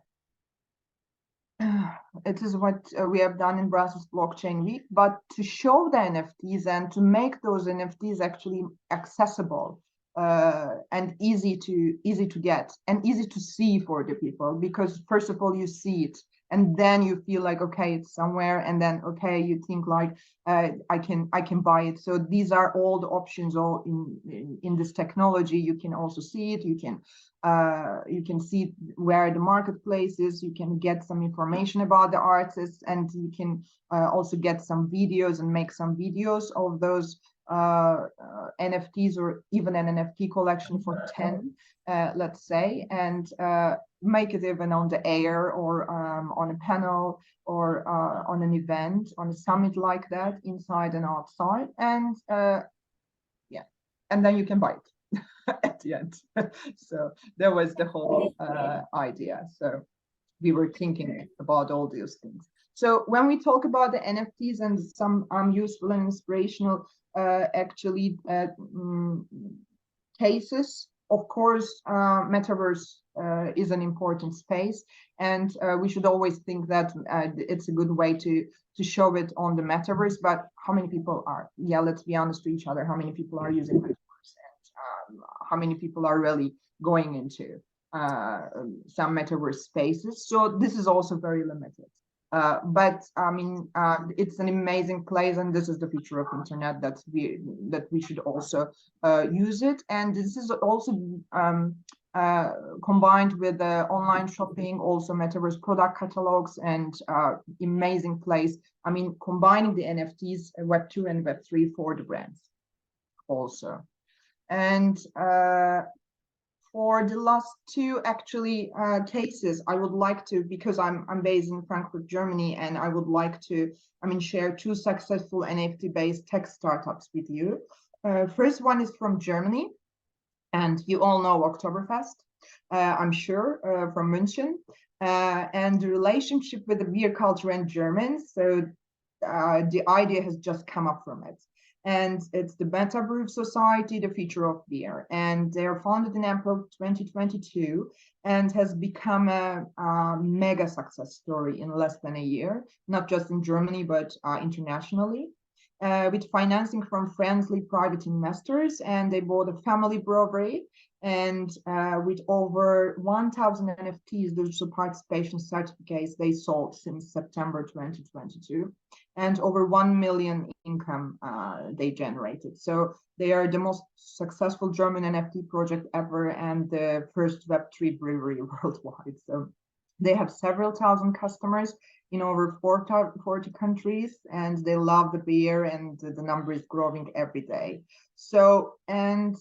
Speaker 4: It is what we have done in Brussels Blockchain Week, but to show the NFTs and to make those NFTs actually accessible and easy to get and easy to see for the people, because first of all you see it and then you feel like, okay, it's somewhere, and then okay, you think like I can buy it. So these are all the options all in this technology. You can also see it, you can see where the marketplace is, you can get some information about the artists, and you can also get some videos and make some videos of those NFTs, or even an NFT collection for 10, let's say, and make it even on the air, or on a panel, or on an event, on a summit like that, inside and outside, and yeah, and then you can buy it at the end. So that was the whole idea. So we were thinking about all these things. So when we talk about the NFTs and some useful and inspirational actually cases, of course, metaverse is an important space, and we should always think that it's a good way to show it on the metaverse. But how many people are? Yeah, let's be honest to each other. How many people are using metaverse, and how many people are really going into some metaverse spaces? So this is also very limited. But I mean, it's an amazing place, and this is the future of internet that we should also use it. And this is also combined with online shopping, also metaverse product catalogs, and amazing place. I mean, combining the NFTs, Web2 and Web3 for the brands also. And for the last two actually cases, I would like to, because I'm based in Frankfurt, Germany, and I would like to, I mean, share two successful NFT-based tech startups with you. First one is from Germany, and you all know Oktoberfest, I'm sure, from München, and the relationship with the beer culture and Germans. So the idea has just come up from it. And it's the Beta Brug Society, the future of beer. And they're founded in April 2022 and has become a mega success story in less than a year, not just in Germany, but internationally. With financing from friendly private investors, and they bought a family brewery, and with over 1,000 NFTs, digital participation certificates, they sold since September 2022, and over 1 million income they generated. So they are the most successful German NFT project ever, and the first Web3 brewery worldwide. So they have several thousand customers in over 40 countries, and they love the beer, and the number is growing every day. So, and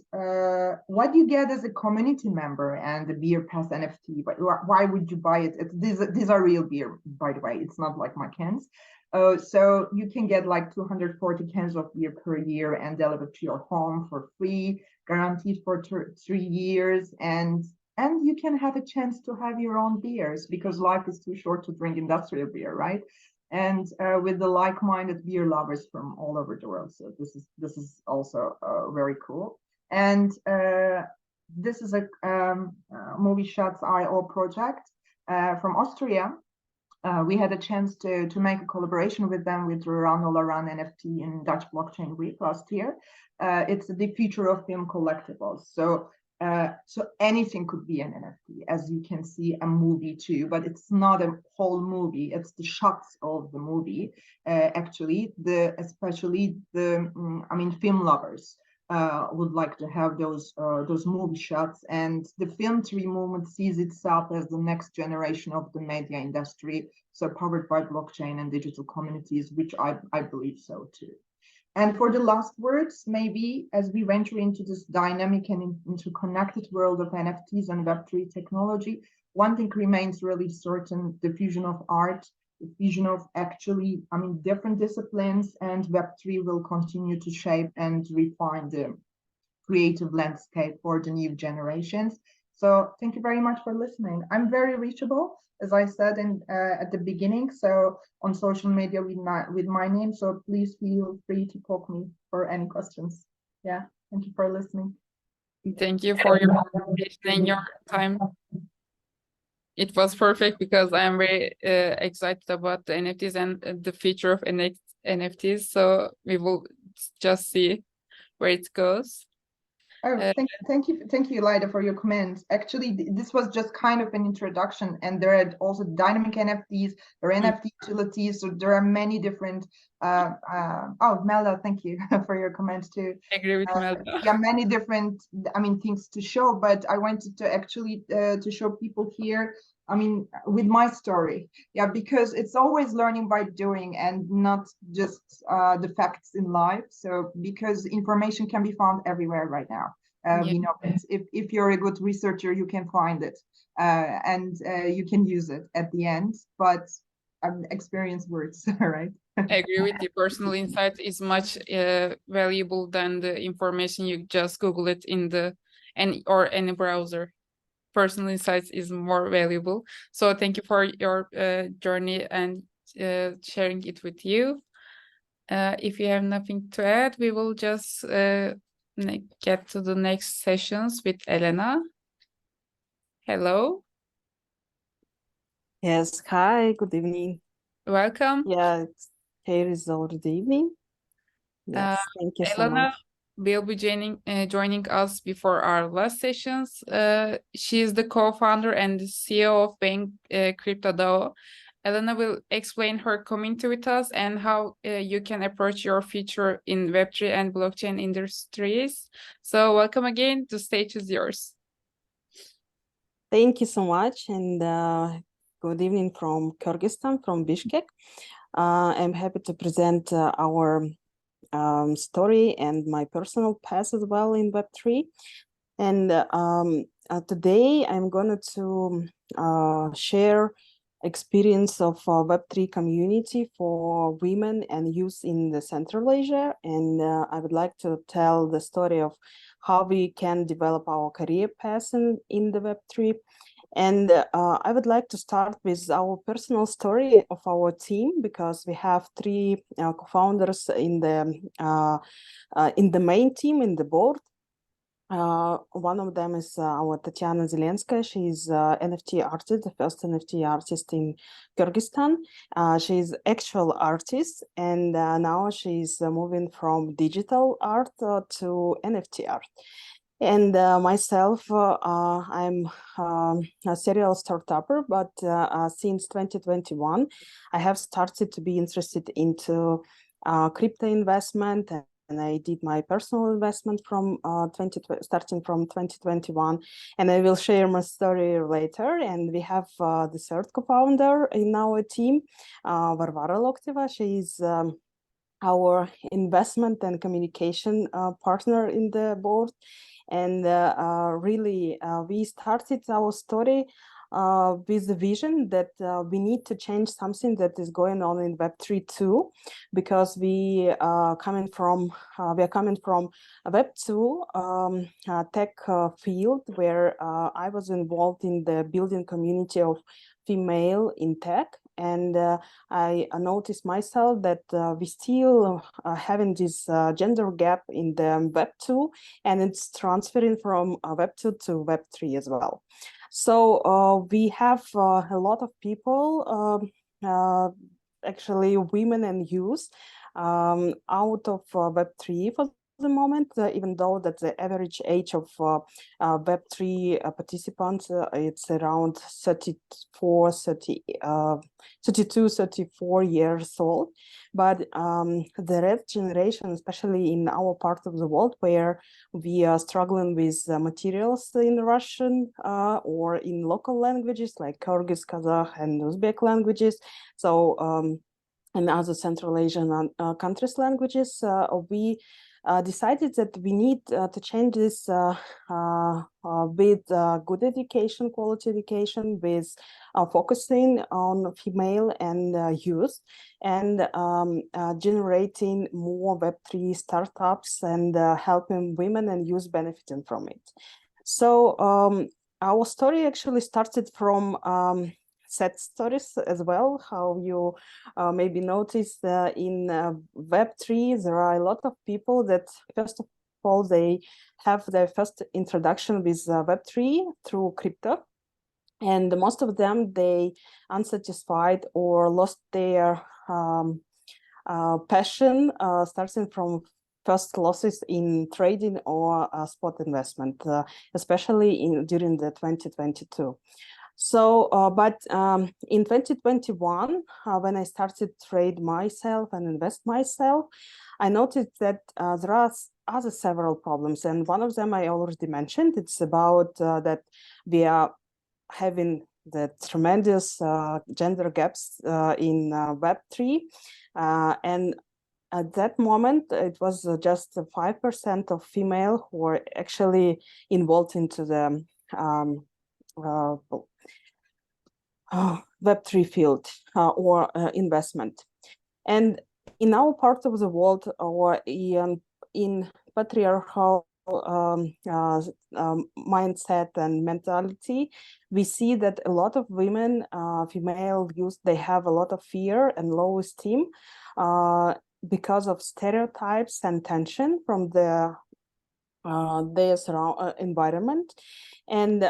Speaker 4: what you get as a community member and the beer pass NFT, but why would you buy it? These are real beer, by the way. It's not like my cans. So you can get like 240 cans of beer per year and delivered to your home for free, guaranteed for 3 years, and you can have a chance to have your own beers, because life is too short to drink industrial beer, right? And with the like-minded beer lovers from all over the world. So this is also very cool. And this is a Movie Shots.io project from Austria. We had a chance to make a collaboration with them with Laurent NFT in Dutch Blockchain Week last year. It's the future of film collectibles. So anything could be an NFT, as you can see, a movie too, but it's not a whole movie. It's the shots of the movie. Actually, especially the film lovers would like to have those movie shots, and the Film 3 movement sees itself as the next generation of the media industry, so powered by blockchain and digital communities, which I believe so too. And for the last words, maybe as we venture into this dynamic and interconnected world of NFTs and Web3 technology, one thing remains really certain: the fusion of art, the fusion of actually, different disciplines, and Web3 will continue to shape and refine the creative landscape for the new generations. So thank you very much for listening. I'm very reachable, as I said at the beginning, so on social media with my name, so please feel free to poke me for any questions. Yeah, thank you for listening.
Speaker 1: Thank you for your presentation and your time. It was perfect, because I am very excited about the NFTs and the future of NFTs, so we will just see where it goes.
Speaker 4: Oh, thank you, Ilayda, for your comments. Actually, this was just kind of an introduction, and there are also dynamic NFTs, there are NFT utilities, so there are many different. Melda, thank you for your comments too.
Speaker 1: I agree with Melda.
Speaker 4: Yeah, many different, things to show, but I wanted to actually to show people here, with my story. Yeah, because it's always learning by doing and not just the facts in life. So because information can be found everywhere right now. We know it. If you're a good researcher, you can find it and you can use it at the end, but experience words, right?
Speaker 1: I agree with you. Personal insight is much valuable than the information you just Google it in any browser. Personal insights is more valuable. So thank you for your journey and sharing it with you. If you have nothing to add, we will just get to the next sessions with Elena. Hello.
Speaker 5: Yes, hi, good evening.
Speaker 1: Welcome.
Speaker 5: Yeah, here is already evening. Yes, thank you so
Speaker 1: Elena
Speaker 5: much.
Speaker 1: will be joining us before our last sessions. She is the co-founder and the CEO of Being CryptoDAO, Elena will explain her community with us and how you can approach your future in Web3 and blockchain industries. So welcome again. The stage is yours.
Speaker 5: Thank you so much, and good evening from Kyrgyzstan, from Bishkek. I'm happy to present our story and my personal path as well in Web3. And today I'm going to share experience of Web3 community for women and youth in the Central Asia. And I would like to tell the story of how we can develop our career path in the Web3. And I would like to start with our personal story of our team, because we have three co-founders in the main team, in the board. One of them is our Tatiana Zelenskaya. She's NFT artist, the first NFT artist in Kyrgyzstan. She's actual artist, and now she's moving from digital art to NFT art. And myself, I'm a serial startupper, but since 2021, I have started to be interested into crypto investment, and I did my personal investment from starting from 2021, and I will share my story later. And we have the third co-founder in our team, Varvara Lokteva. She is our investment and communication partner in the board. And really, we started our story with the vision that we need to change something that is going on in Web3 too, because we are coming from a Web2 tech field where I was involved in the building community of female in tech. And I noticed myself that we still having this gender gap in the Web2, and it's transferring from Web2 to Web3 as well. So we have a lot of people, actually women and youth, out of Web3 for the moment, even though that the average age of Web3 participants, it's around 32, 34 years old. But the red generation, especially in our part of the world where we are struggling with materials in Russian or in local languages like Kyrgyz, Kazakh, and Uzbek languages, so and other Central Asian countries' languages, we decided that we need to change this with good education, quality education, with focusing on female and youth, and generating more Web3 startups and helping women and youth benefiting from it. So our story actually started from sad stories as well. How you maybe noticed in Web3, there are a lot of people that, first of all, they have their first introduction with Web3 through crypto. And most of them, they unsatisfied or lost their passion, starting from first losses in trading or spot investment, especially during the 2022. So, but in 2021, when I started to trade myself and invest myself, I noticed that there are other several problems. And one of them I already mentioned. It's about that we are having the tremendous gender gaps in Web3. And at that moment, it was just 5% of female who were actually involved into the Web3 field or investment. And in our part of the world, or in patriarchal mindset and mentality, we see that a lot of women, female youth, they have a lot of fear and low esteem because of stereotypes and tension from their environment. And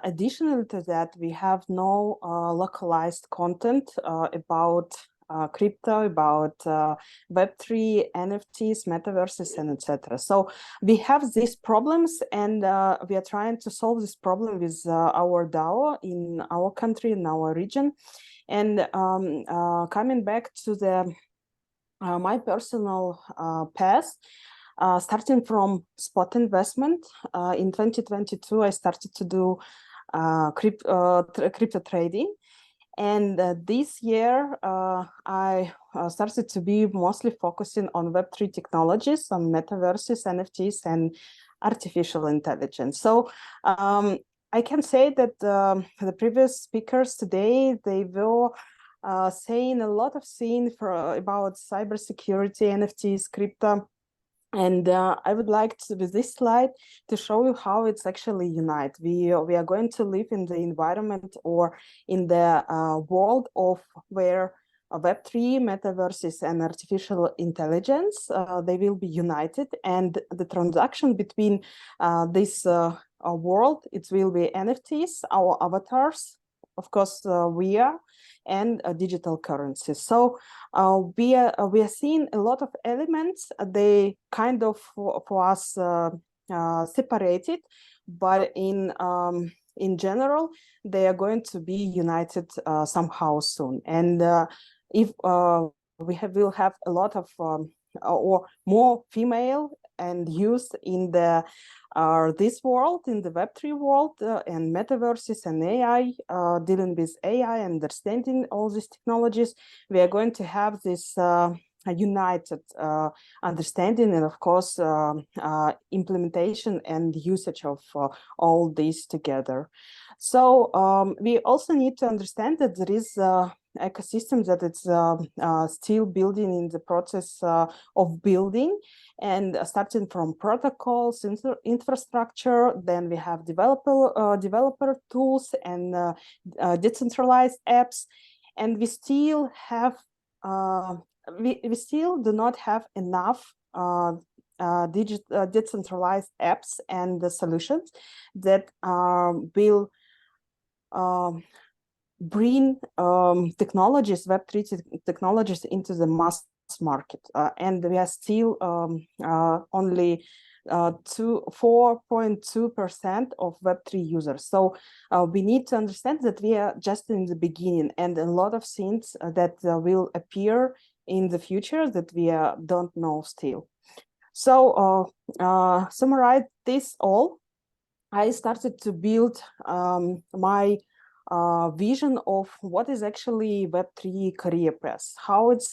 Speaker 5: additionally to that, we have no localized content about crypto, about Web3, NFTs, metaverses, and etc. So we have these problems, and we are trying to solve this problem with our DAO in our country, in our region. And coming back to the my personal path, starting from spot investment, in 2022, I started to do crypto trading. And this year, I started to be mostly focusing on Web3 technologies, on metaverses, NFTs, and artificial intelligence. So I can say that the previous speakers today, they were saying a lot of things about cybersecurity, NFTs, crypto. And I would like to, with this slide, to show you how it's actually unite. We are going to live in the environment or in the world of where Web3, metaverses, and artificial intelligence, they will be united. And the transaction between this world, it will be NFTs, our avatars, of course, we are, and digital currencies. So we are seeing a lot of elements. They kind of for us separated, but in general, they are going to be united somehow soon. And if we'll have a lot of or more female and youth in the this world, in the Web3 world, and metaverses and AI, dealing with AI, understanding all these technologies, we are going to have this united understanding and, of course, implementation and usage of all these together. So we also need to understand that there is ecosystem that it's still building in the process of building, and starting from protocols, infrastructure, then we have developer tools and decentralized apps, and we still have we still do not have enough decentralized apps and the solutions that will bring technologies, Web3 technologies, into the mass market, and we are still only 4.2% of Web3 users. So we need to understand that we are just in the beginning, and a lot of things that will appear in the future that we don't know still. So summarize this all, I started to build my vision of what is actually Web3 career path, how it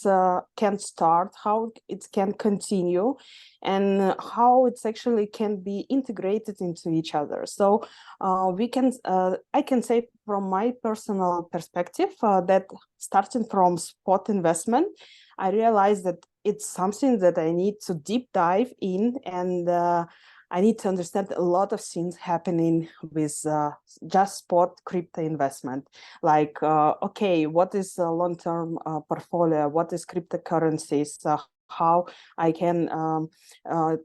Speaker 5: can start, how it can continue, and how it's actually can be integrated into each other. So I can say from my personal perspective that starting from spot investment, I realized that it's something that I need to deep dive in, and I need to understand a lot of things happening with just spot crypto investment. Like, okay, what is a long-term portfolio? What is cryptocurrencies? How I can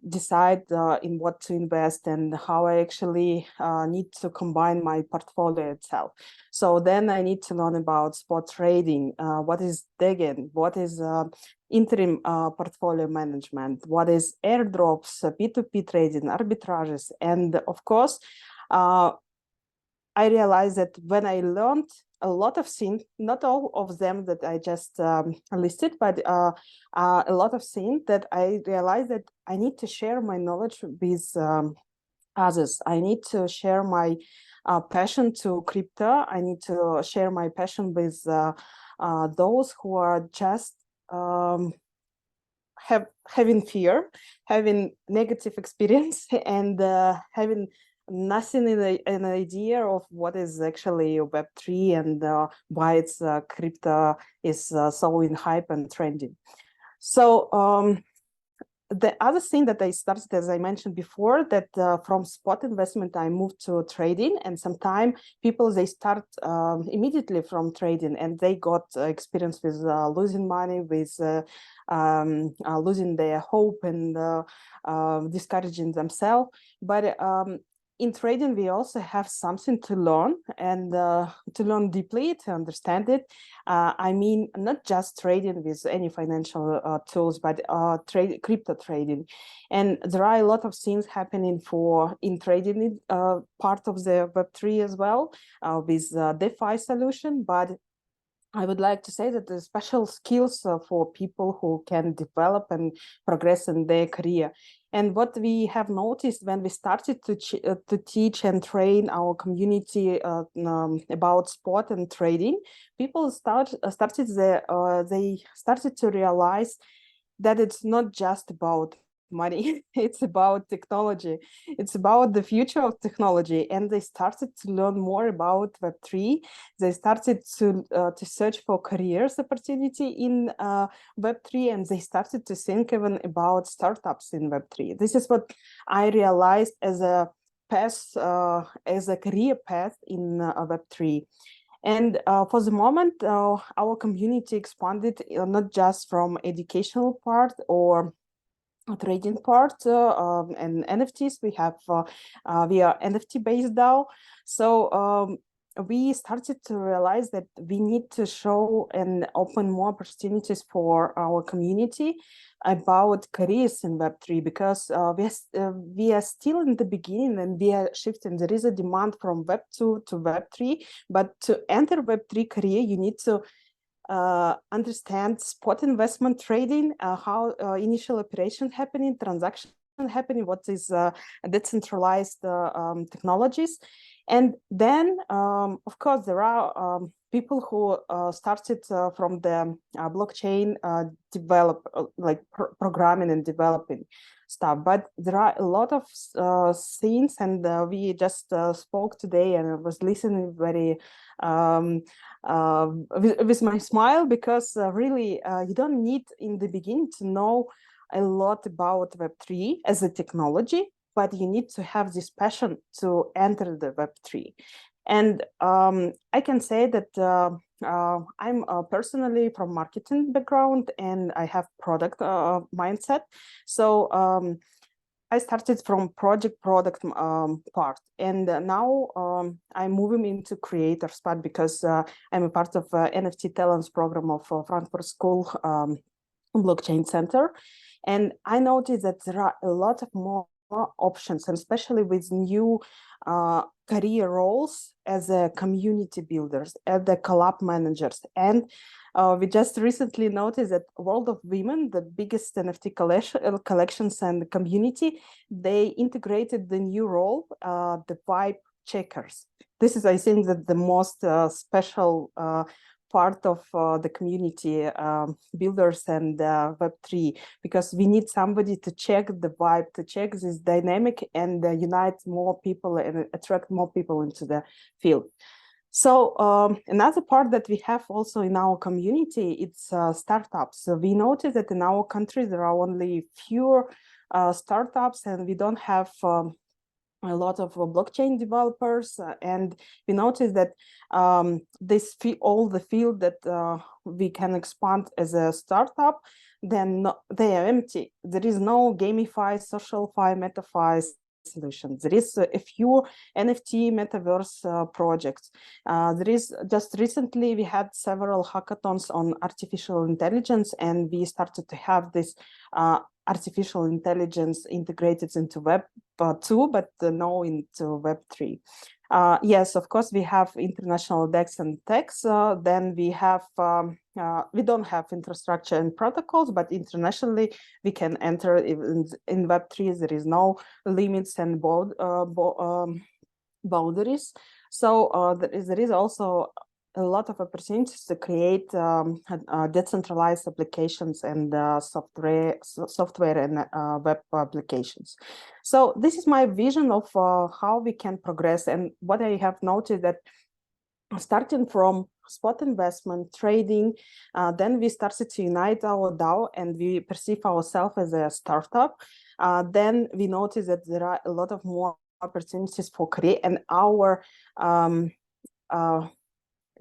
Speaker 5: decide in what to invest, and how I actually need to combine my portfolio itself. So then I need to learn about spot trading. What is DEGEN? What is interim portfolio management? What is airdrops, P2P trading, arbitrages? And of course, I realized that when I learned a lot of things, not all of them that I just listed, but a lot of things that I realized that I need to share my knowledge with others. I need to share my passion to crypto. I need to share my passion with those who are just having fear, having negative experience, and having nothing in an idea of what is actually Web3 and why it's crypto is so in hype and trending. So the other thing that I started, as I mentioned before, that from spot investment, I moved to trading, and sometimes people, they start immediately from trading, and they got experience with losing money, with losing their hope and discouraging themselves. But in trading, we also have something to learn, and to learn deeply, to understand it. I mean, not just trading with any financial tools, but crypto trading. And there are a lot of things happening in trading part of the Web3 as well, with DeFi solution. But I would like to say that the special skills for people who can develop and progress in their career. And what we have noticed when we started to teach and train our community about sport and trading, people they started to realize that it's not just about money, it's about technology, it's about the future of technology. And they started to learn more about Web3. They started to search for careers opportunity in Web3, and they started to think even about startups in Web3. This is what I realized as a path, as a career path in Web3. And for the moment, our community expanded not just from educational part or trading part and NFTs. We are NFT based now. So we started to realize that we need to show and open more opportunities for our community about careers in Web3, because we are still in the beginning and we are shifting. There is a demand from Web2 to Web3, but to enter Web3 career, you need to understand spot investment trading, how initial operation happening, transaction happening, what is decentralized technologies. And then, of course, there are people who started from the blockchain programming and developing stuff. But there are a lot of things, and we just spoke today, and I was listening very with my smile, because really you don't need in the beginning to know a lot about Web3 as a technology, but you need to have this passion to enter the Web3. And I can say that I'm personally from marketing background, and I have product mindset. So I started from product part, and now I'm moving into creators part, because I'm a part of NFT talents program of Frankfurt School Blockchain Center. And I noticed that there are a lot of more options, and especially with new career roles as a community builders, as the collab managers. And we just recently noticed that World of Women, the biggest NFT collections and community, they integrated the new role, the vibe checkers. This is, I think, that the most special part of the community builders and Web3, because we need somebody to check the vibe, to check this dynamic, and unite more people and attract more people into the field. So another part that we have also in our community, it's startups. So we noticed that in our country, there are only fewer startups, and we don't have a lot of blockchain developers, and we noticed that all the field that we can expand as a startup, then they are empty. There is no gamify, socialify, metafy solutions. There is a few NFT metaverse projects. There is just recently we had several hackathons on artificial intelligence, and we started to have this artificial intelligence integrated into Web 2, but now into Web 3. Yes, of course, we have international DEX and TEX. Then we have, we don't have infrastructure and protocols, but internationally we can enter in Web 3. There is no limits and boundaries. So there is also a lot of opportunities to create decentralized applications and software and web applications. So this is my vision of how we can progress. And what I have noted that starting from spot investment, trading, then we started to unite our DAO, and we perceive ourselves as a startup. Then we noticed that there are a lot of more opportunities for career, and our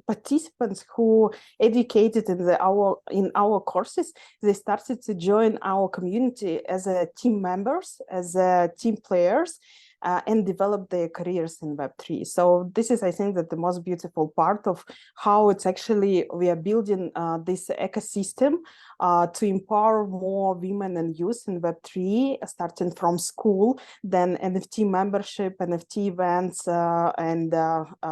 Speaker 5: participants who educated in our courses, they started to join our community as team members, as team players, and develop their careers in Web3. So this is, I think, that the most beautiful part of how it's actually we are building this ecosystem to empower more women and youth in Web3, starting from school, then NFT membership, NFT events, and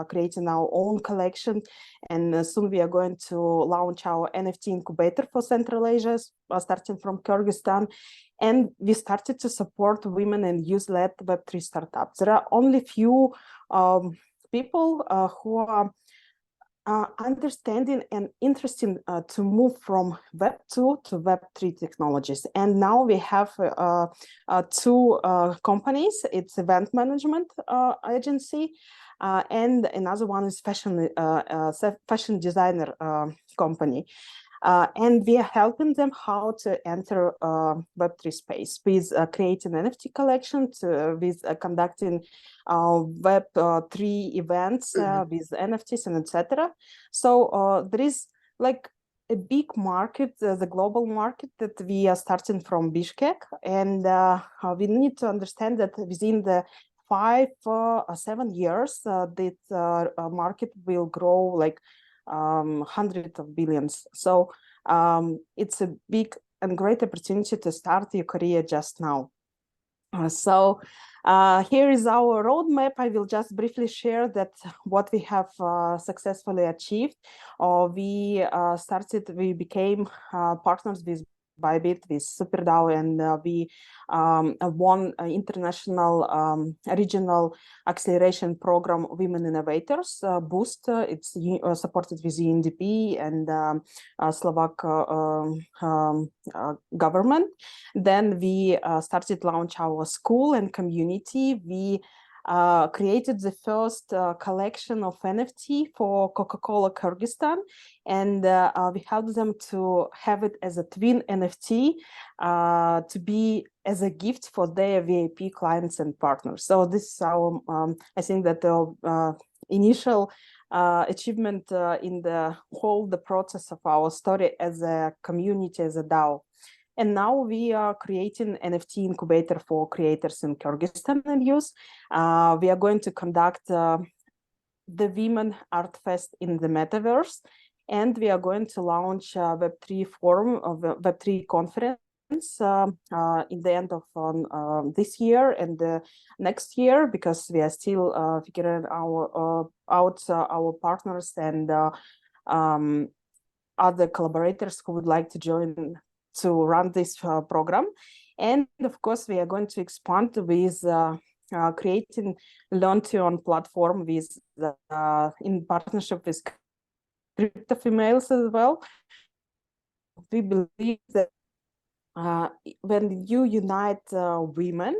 Speaker 5: creating our own collection. And soon we are going to launch our NFT incubator for Central Asia, starting from Kyrgyzstan. And we started to support women and youth-led Web3 startups. There are only few people who are understanding and interested to move from Web 2 to Web 3 technologies. And now we have two companies. It's event management agency, and another one is fashion designer company. And we are helping them how to enter Web3 space with creating NFT collection, with conducting Web3 events with NFTs and etc. So there is like a big market, the global market that we are starting from Bishkek, and we need to understand that within the 5 or 7 years, this market will grow like hundreds of billions. So it's a big and great opportunity to start your career just now. So here is our roadmap. I will just briefly share that what we have successfully achieved. We became partners with Bybit, with SuperDAO, and we won an international regional acceleration program, Women Innovators Boost. It's supported with the UNDP and Slovak government. Then we started launch our school and community. We created the first collection of NFT for Coca-Cola Kyrgyzstan, and we helped them to have it as a twin NFT to be as a gift for their VIP clients and partners. So this is our, I think that the initial achievement in the whole process of our story as a community, as a DAO. And now we are creating NFT incubator for creators in Kyrgyzstan and youth. We are going to conduct the Women Art Fest in the Metaverse, and we are going to launch a Web3 forum of Web3 conference in the end of this year and next year, because we are still figuring out our partners and other collaborators who would like to join to run this program. And of course, we are going to expand with creating Learn-to-Earn platform with in partnership with CryptoFemales as well. We believe that when you unite women,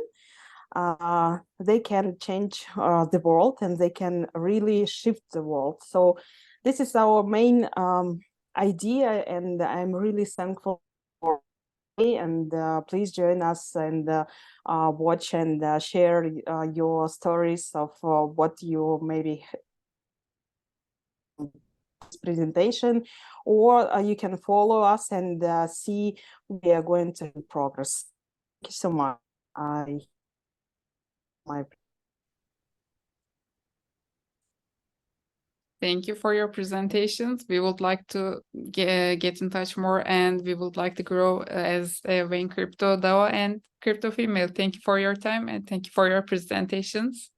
Speaker 5: they can change the world, and they can really shift the world. So this is our main idea, and I'm really thankful for it. And please join us and watch and share your stories of what you maybe presentation, or you can follow us and see we are going to progress. Thank you so much.
Speaker 1: Thank you for your presentations. We would like to get in touch more, and we would like to grow as a Wayne Crypto DAO and CryptoFemale. Thank you for your time, and thank you for your presentations.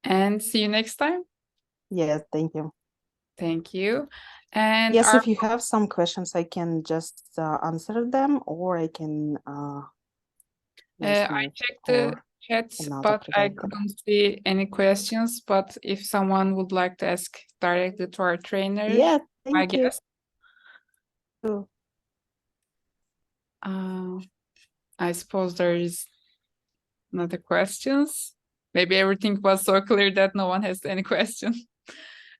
Speaker 1: And see you next time.
Speaker 5: Yes, thank you.
Speaker 1: Thank you. And
Speaker 5: yes, if you have some questions, I can just answer them, or I can
Speaker 1: I checked the chat, but I couldn't see any questions. But if someone would like to ask directly to our trainer,
Speaker 5: yeah, thank you.
Speaker 1: guess. I suppose there is another questions. Maybe everything was so clear that no one has any question.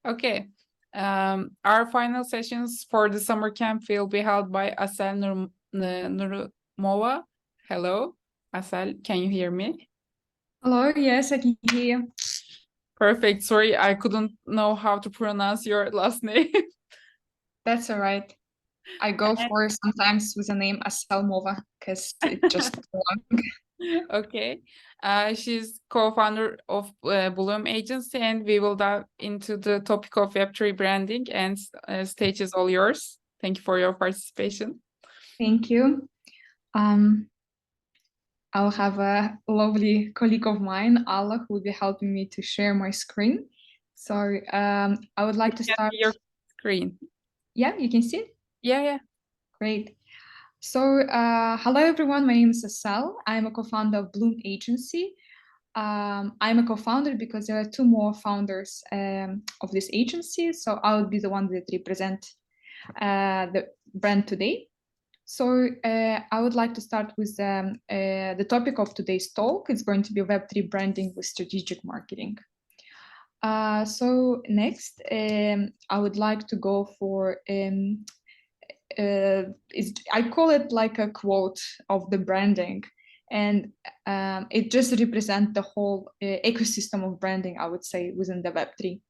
Speaker 1: Okay. Our final sessions for the summer camp will be held by Asel Nurumova. Hello, Asel, can you hear me?
Speaker 6: Hello, yes, I can hear you.
Speaker 1: Perfect. Sorry, I couldn't know how to pronounce your last name.
Speaker 6: That's all right. I go for sometimes with the name Asel Nurumova because it's just long.
Speaker 1: Okay. She's co-founder of Bloom Agency, and we will dive into the topic of Web3 branding, and stage is all yours. Thank you for your participation.
Speaker 6: Thank you. I'll have a lovely colleague of mine, Allah, who will be helping me to share my screen. So I would like to start.
Speaker 1: Your screen.
Speaker 6: Yeah, you can see it?
Speaker 1: Yeah.
Speaker 6: Great. So hello, everyone. My name is Asel. I'm a co-founder of Bloom Agency. I'm a co-founder because there are two more founders of this agency. So I'll be the one that represent the brand today. So I would like to start with the topic of today's talk. It's going to be Web3 branding with strategic marketing. So next, I would like to go for, I call it like a quote of the branding. And it just represents the whole ecosystem of branding, I would say, within the Web3.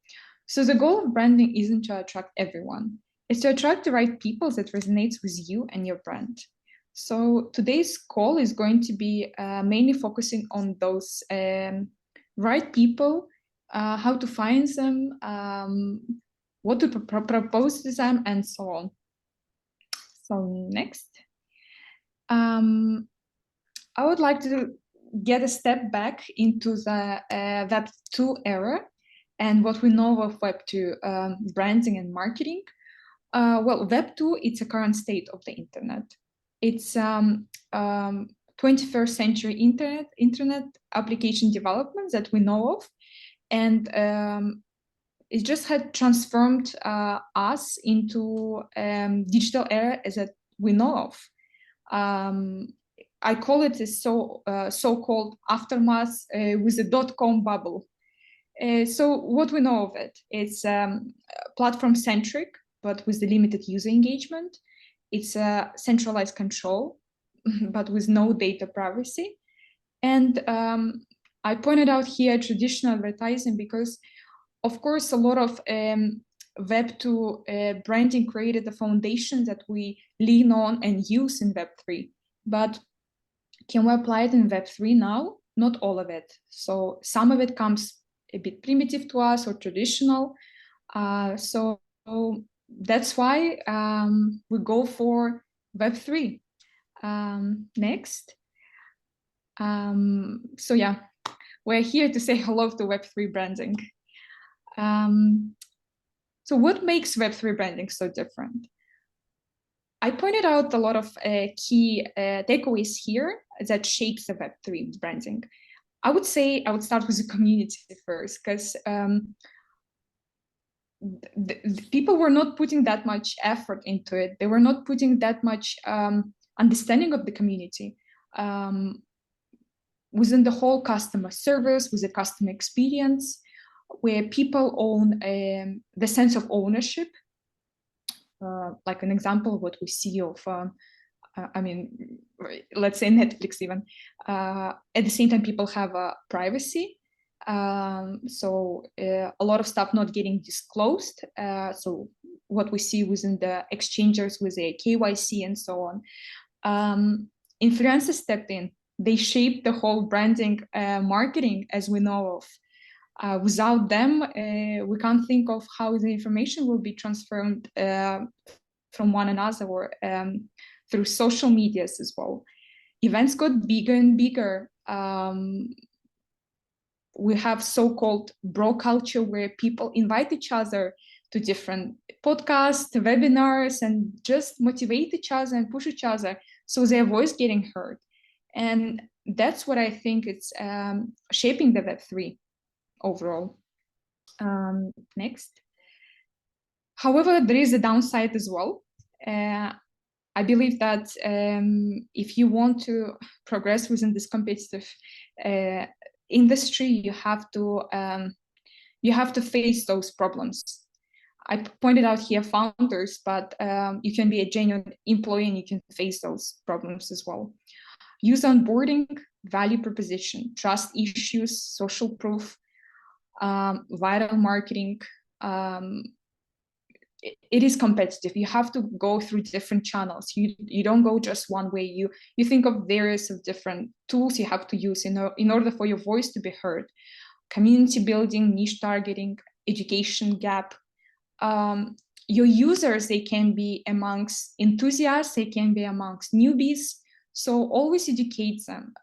Speaker 6: So the goal of branding isn't to attract everyone. It's to attract the right people that resonates with you and your brand. So today's call is going to be mainly focusing on those right people, how to find them, what to propose to them, and so on. So next. I would like to get a step back into the Web2 era and what we know of Web2 branding and marketing. Well, Web2, it's a current state of the internet. It's 21st century internet application development that we know of. And it just had transformed us into digital era as that we know of. I call it a so-called aftermath with the dot-com bubble. So what we know of it, it's platform-centric, but with the limited user engagement. It's a centralized control, but with no data privacy. And I pointed out here traditional advertising because, of course, a lot of Web2 branding created a foundation that we lean on and use in Web3. But can we apply it in Web3 now? Not all of it. So some of it comes a bit primitive to us or traditional. So that's why we go for Web3. Next. So yeah, we're here to say hello to Web3 branding. So what makes Web3 branding so different? I pointed out a lot of key takeaways here that shapes the Web3 branding. I would say I would start with the community first, because people were not putting that much effort into it. They were not putting that much understanding of the community within the whole customer service, with the customer experience, where people own the sense of ownership. Like an example of what we see of, I mean, let's say Netflix even. At the same time, people have privacy. So a lot of stuff not getting disclosed. So what we see within the exchangers with the KYC and so on. Influencers stepped in. They shaped the whole branding marketing as we know of. Without them, we can't think of how the information will be transferred from one another or through social medias as well. Events got bigger and bigger. We have so-called bro culture where people invite each other to different podcasts, webinars, and just motivate each other and push each other so their voice getting heard. And that's what I think it's shaping the Web3 overall. Next. However, there is a downside as well. I believe that if you want to progress within this competitive industry, you have to face those problems. I pointed out here founders, but you can be a genuine employee and you can face those problems as well. User onboarding, value proposition, trust issues, social proof, viral marketing, it is competitive. You have to go through different channels. You don't go just one way. You think of various of different tools you have to use in order for your voice to be heard. Community building, niche targeting, education gap. Your users, they can be amongst enthusiasts, they can be amongst newbies. So always educate them.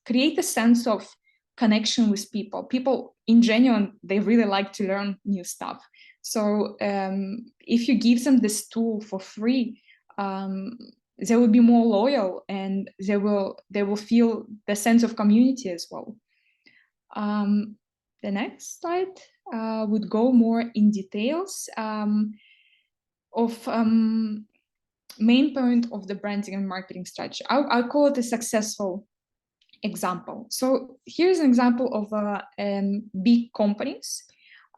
Speaker 6: Create a sense of connection with people. People in general, they really like to learn new stuff. So if you give them this tool for free, they will be more loyal, and they will feel the sense of community as well. The next slide would go more in details of main point of the branding and marketing strategy. I'll call it a successful example. So here's an example of big companies.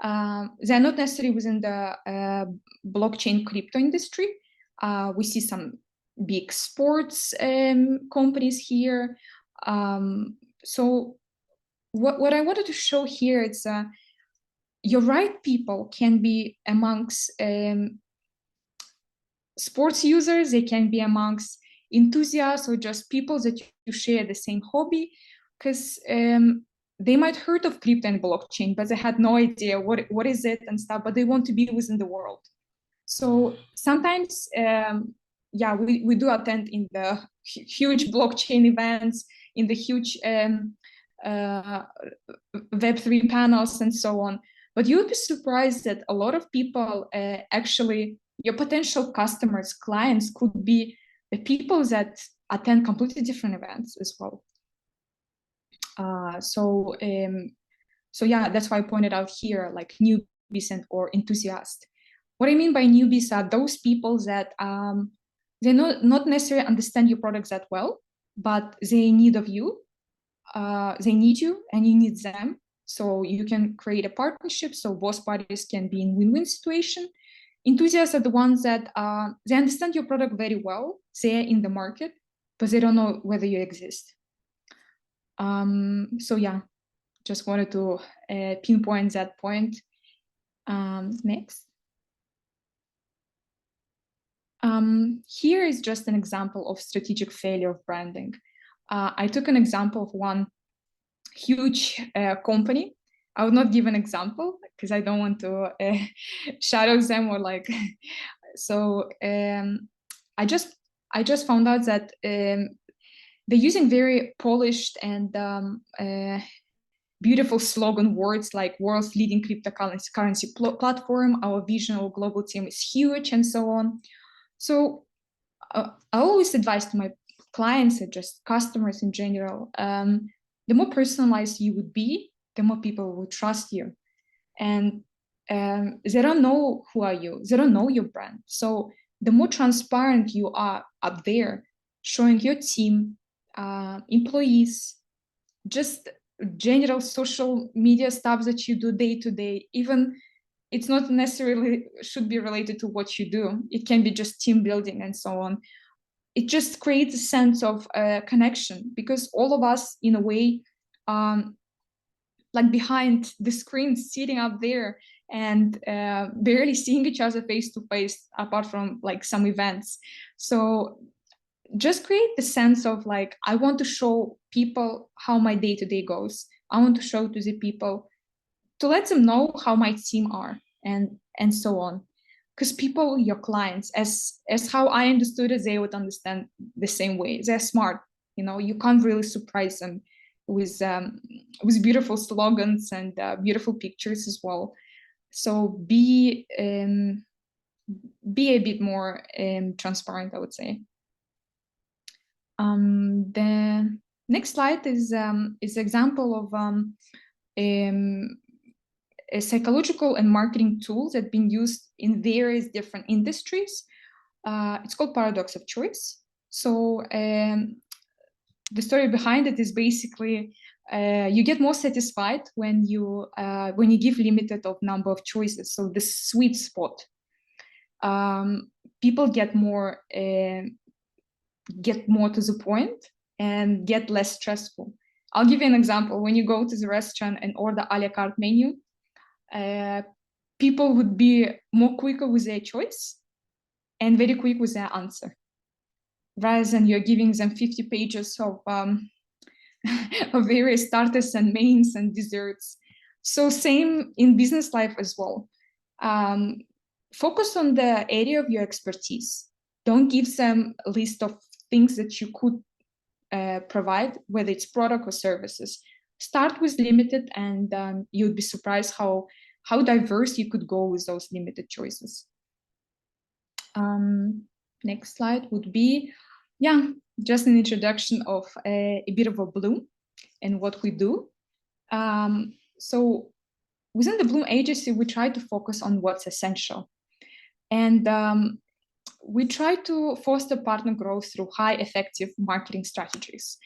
Speaker 6: They're not necessarily within the blockchain crypto industry. We see some big sports companies here. So what I wanted to show here is your right people can be amongst sports users, they can be amongst enthusiasts, or just people that you share the same hobby, because they might heard of crypto and blockchain, but they had no idea what is it and stuff, but they want to be within the world. So sometimes, we do attend in the huge blockchain events, in the huge Web3 panels and so on. But you would be surprised that a lot of people, actually, your potential customers, clients could be the people that attend completely different events as well. So that's why I pointed out here, like newbies or enthusiasts. What I mean by newbies are those people that they not necessarily understand your products that well, but they need of you. They need you and you need them. So you can create a partnership so both parties can be in win-win situation. Enthusiasts are the ones that they understand your product very well. They're in the market, but they don't know whether you exist. Just wanted to pinpoint that point. Next. Here is just an example of strategic failure of branding. I took an example of one huge company. I would not give an example because I don't want to shadow them or like. So I just found out that they're using very polished and beautiful slogan words like world's leading cryptocurrency platform, our vision, our global team is huge, and so on. So I always advise to my clients and just customers in general, the more personalized you would be, the more people will trust you. And they don't know who are you, they don't know your brand. So the more transparent you are up there, showing your team, employees, just general social media stuff that you do day to day, even it's not necessarily should be related to what you do. It can be just team building and so on. It just creates a sense of connection, because all of us, in a way, like behind the screen, sitting up there and barely seeing each other face to face, apart from like some events. So just create the sense of like, I want to show people how my day-to-day goes. I want to show to the people, to let them know how my team are, and so on. Because people, your clients, as how I understood it, they would understand the same way. They're smart, you can't really surprise them with beautiful slogans and beautiful pictures as well. So be a bit more transparent, I would say. The next slide is an example of a psychological and marketing tool that's been used in various different industries. It's called paradox of choice. So the story behind it is basically you get more satisfied when you give limited of number of choices. So the sweet spot. People get more to the point and get less stressful. I'll give you an example. When you go to the restaurant and order a la carte menu, people would be more quicker with their choice and very quick with their answer, rather than you're giving them 50 pages of of various starters and mains and desserts. So same in business life as well. Focus on the area of your expertise. Don't give them a list of things that you could provide, whether it's product or services. Start with limited, and you'd be surprised how diverse you could go with those limited choices. Next slide would be, just an introduction of a bit of a Bloom and what we do. So within the Bloom agency, we try to focus on what's essential. And we try to foster partner growth through high effective marketing strategies.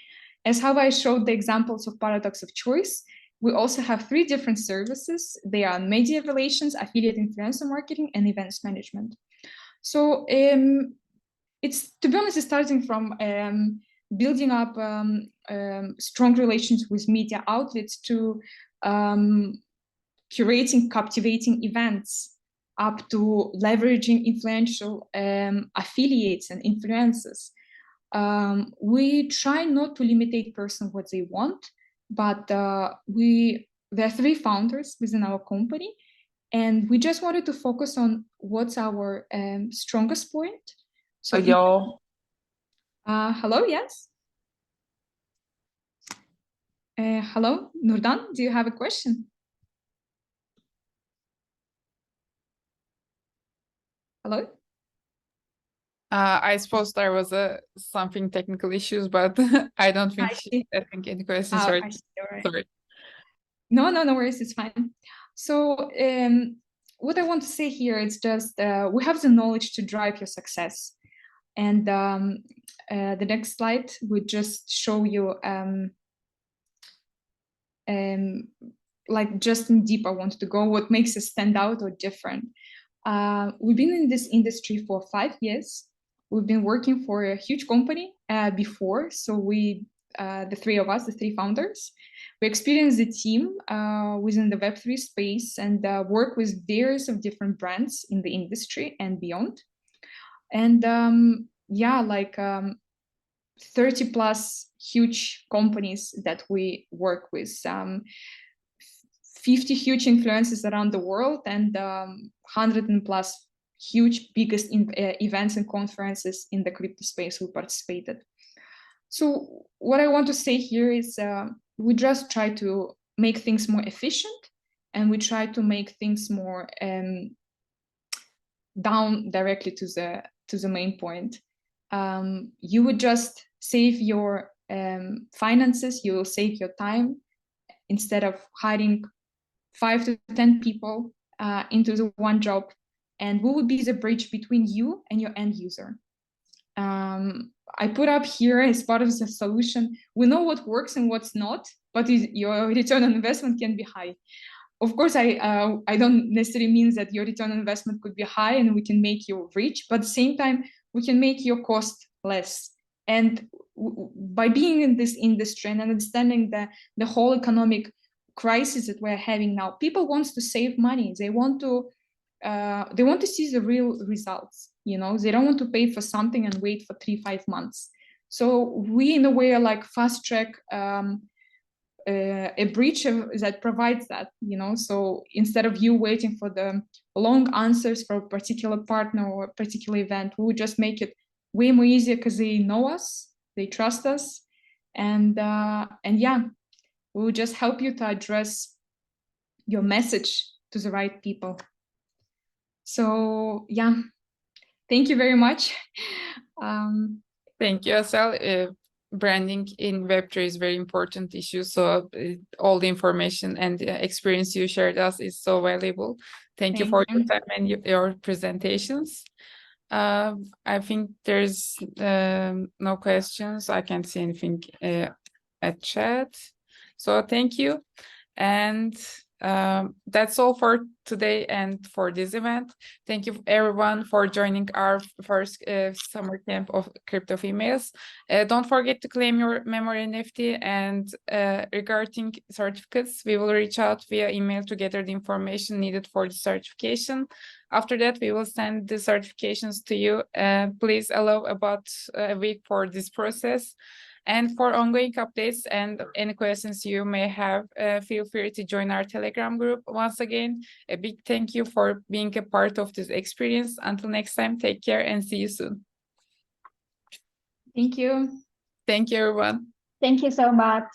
Speaker 6: As how I showed the examples of paradox of choice, we also have 3 different services. They are media relations, affiliate influencer marketing, and events management. So it's, to be honest, it's starting from building up strong relations with media outlets to curating captivating events, up to leveraging influential affiliates and influencers. We try not to limitate person what they want, but there are 3 founders within our company, and we just wanted to focus on what's our strongest point. So
Speaker 1: Hello.
Speaker 6: Hello, yes. Hello, Nurdan, do you have a question? Hello?
Speaker 1: I suppose there was something technical issues, but I don't think any questions are.
Speaker 6: Right.
Speaker 1: Sorry.
Speaker 6: No worries, it's fine. So what I want to say here is just we have the knowledge to drive your success. And the next slide would just show you like just in deep I wanted to go, what makes us stand out or different. We've been in this industry for 5 years. We've been working for a huge company before. So we, the 3 of us, the 3 founders, we experienced the team within the Web3 space and work with various of different brands in the industry and beyond. And 30 plus huge companies that we work with, 50 huge influencers around the world, and 100 and plus huge biggest events and conferences in the crypto space we participated. So what I want to say here is we just try to make things more efficient, and we try to make things more down directly to the main point. You would just save your finances, you will save your time, instead of hiring 5 to 10 people into the one job, and we would be the bridge between you and your end user. I put up here as part of the solution, we know what works and what's not, but your return on investment can be high. Of course, I don't necessarily mean that your return on investment could be high and we can make you rich, but at the same time, we can make your cost less. And by being in this industry and understanding the whole economic crisis that we're having now, people want to save money. They want to see the real results. You know, they don't want to pay for something and wait for 3-5 months. So we, in a way, are like fast track a bridge that provides that. You know, so instead of you waiting for the long answers for a particular partner or a particular event, we would just make it way more easier because they know us, they trust us, and we will just help you to address your message to the right people. So thank you very much.
Speaker 1: Thank you, Asel. Branding in Web3 is very important issue. So all the information and experience you shared us is so valuable. Thank you for your time and your presentations. I think there's no questions. I can't see anything at chat. So thank you. And That's all for today and for this event. Thank you everyone for joining our first summer camp of Crypto Females. Don't forget to claim your memory NFT, and regarding certificates, we will reach out via email to gather the information needed for the certification. After that, we will send the certifications to you. Please allow about a week for this process. And for ongoing updates and any questions you may have, feel free to join our Telegram group. Once again, a big thank you for being a part of this experience. Until next time, take care and see you soon.
Speaker 6: Thank you.
Speaker 1: Thank you, everyone.
Speaker 7: Thank you so much.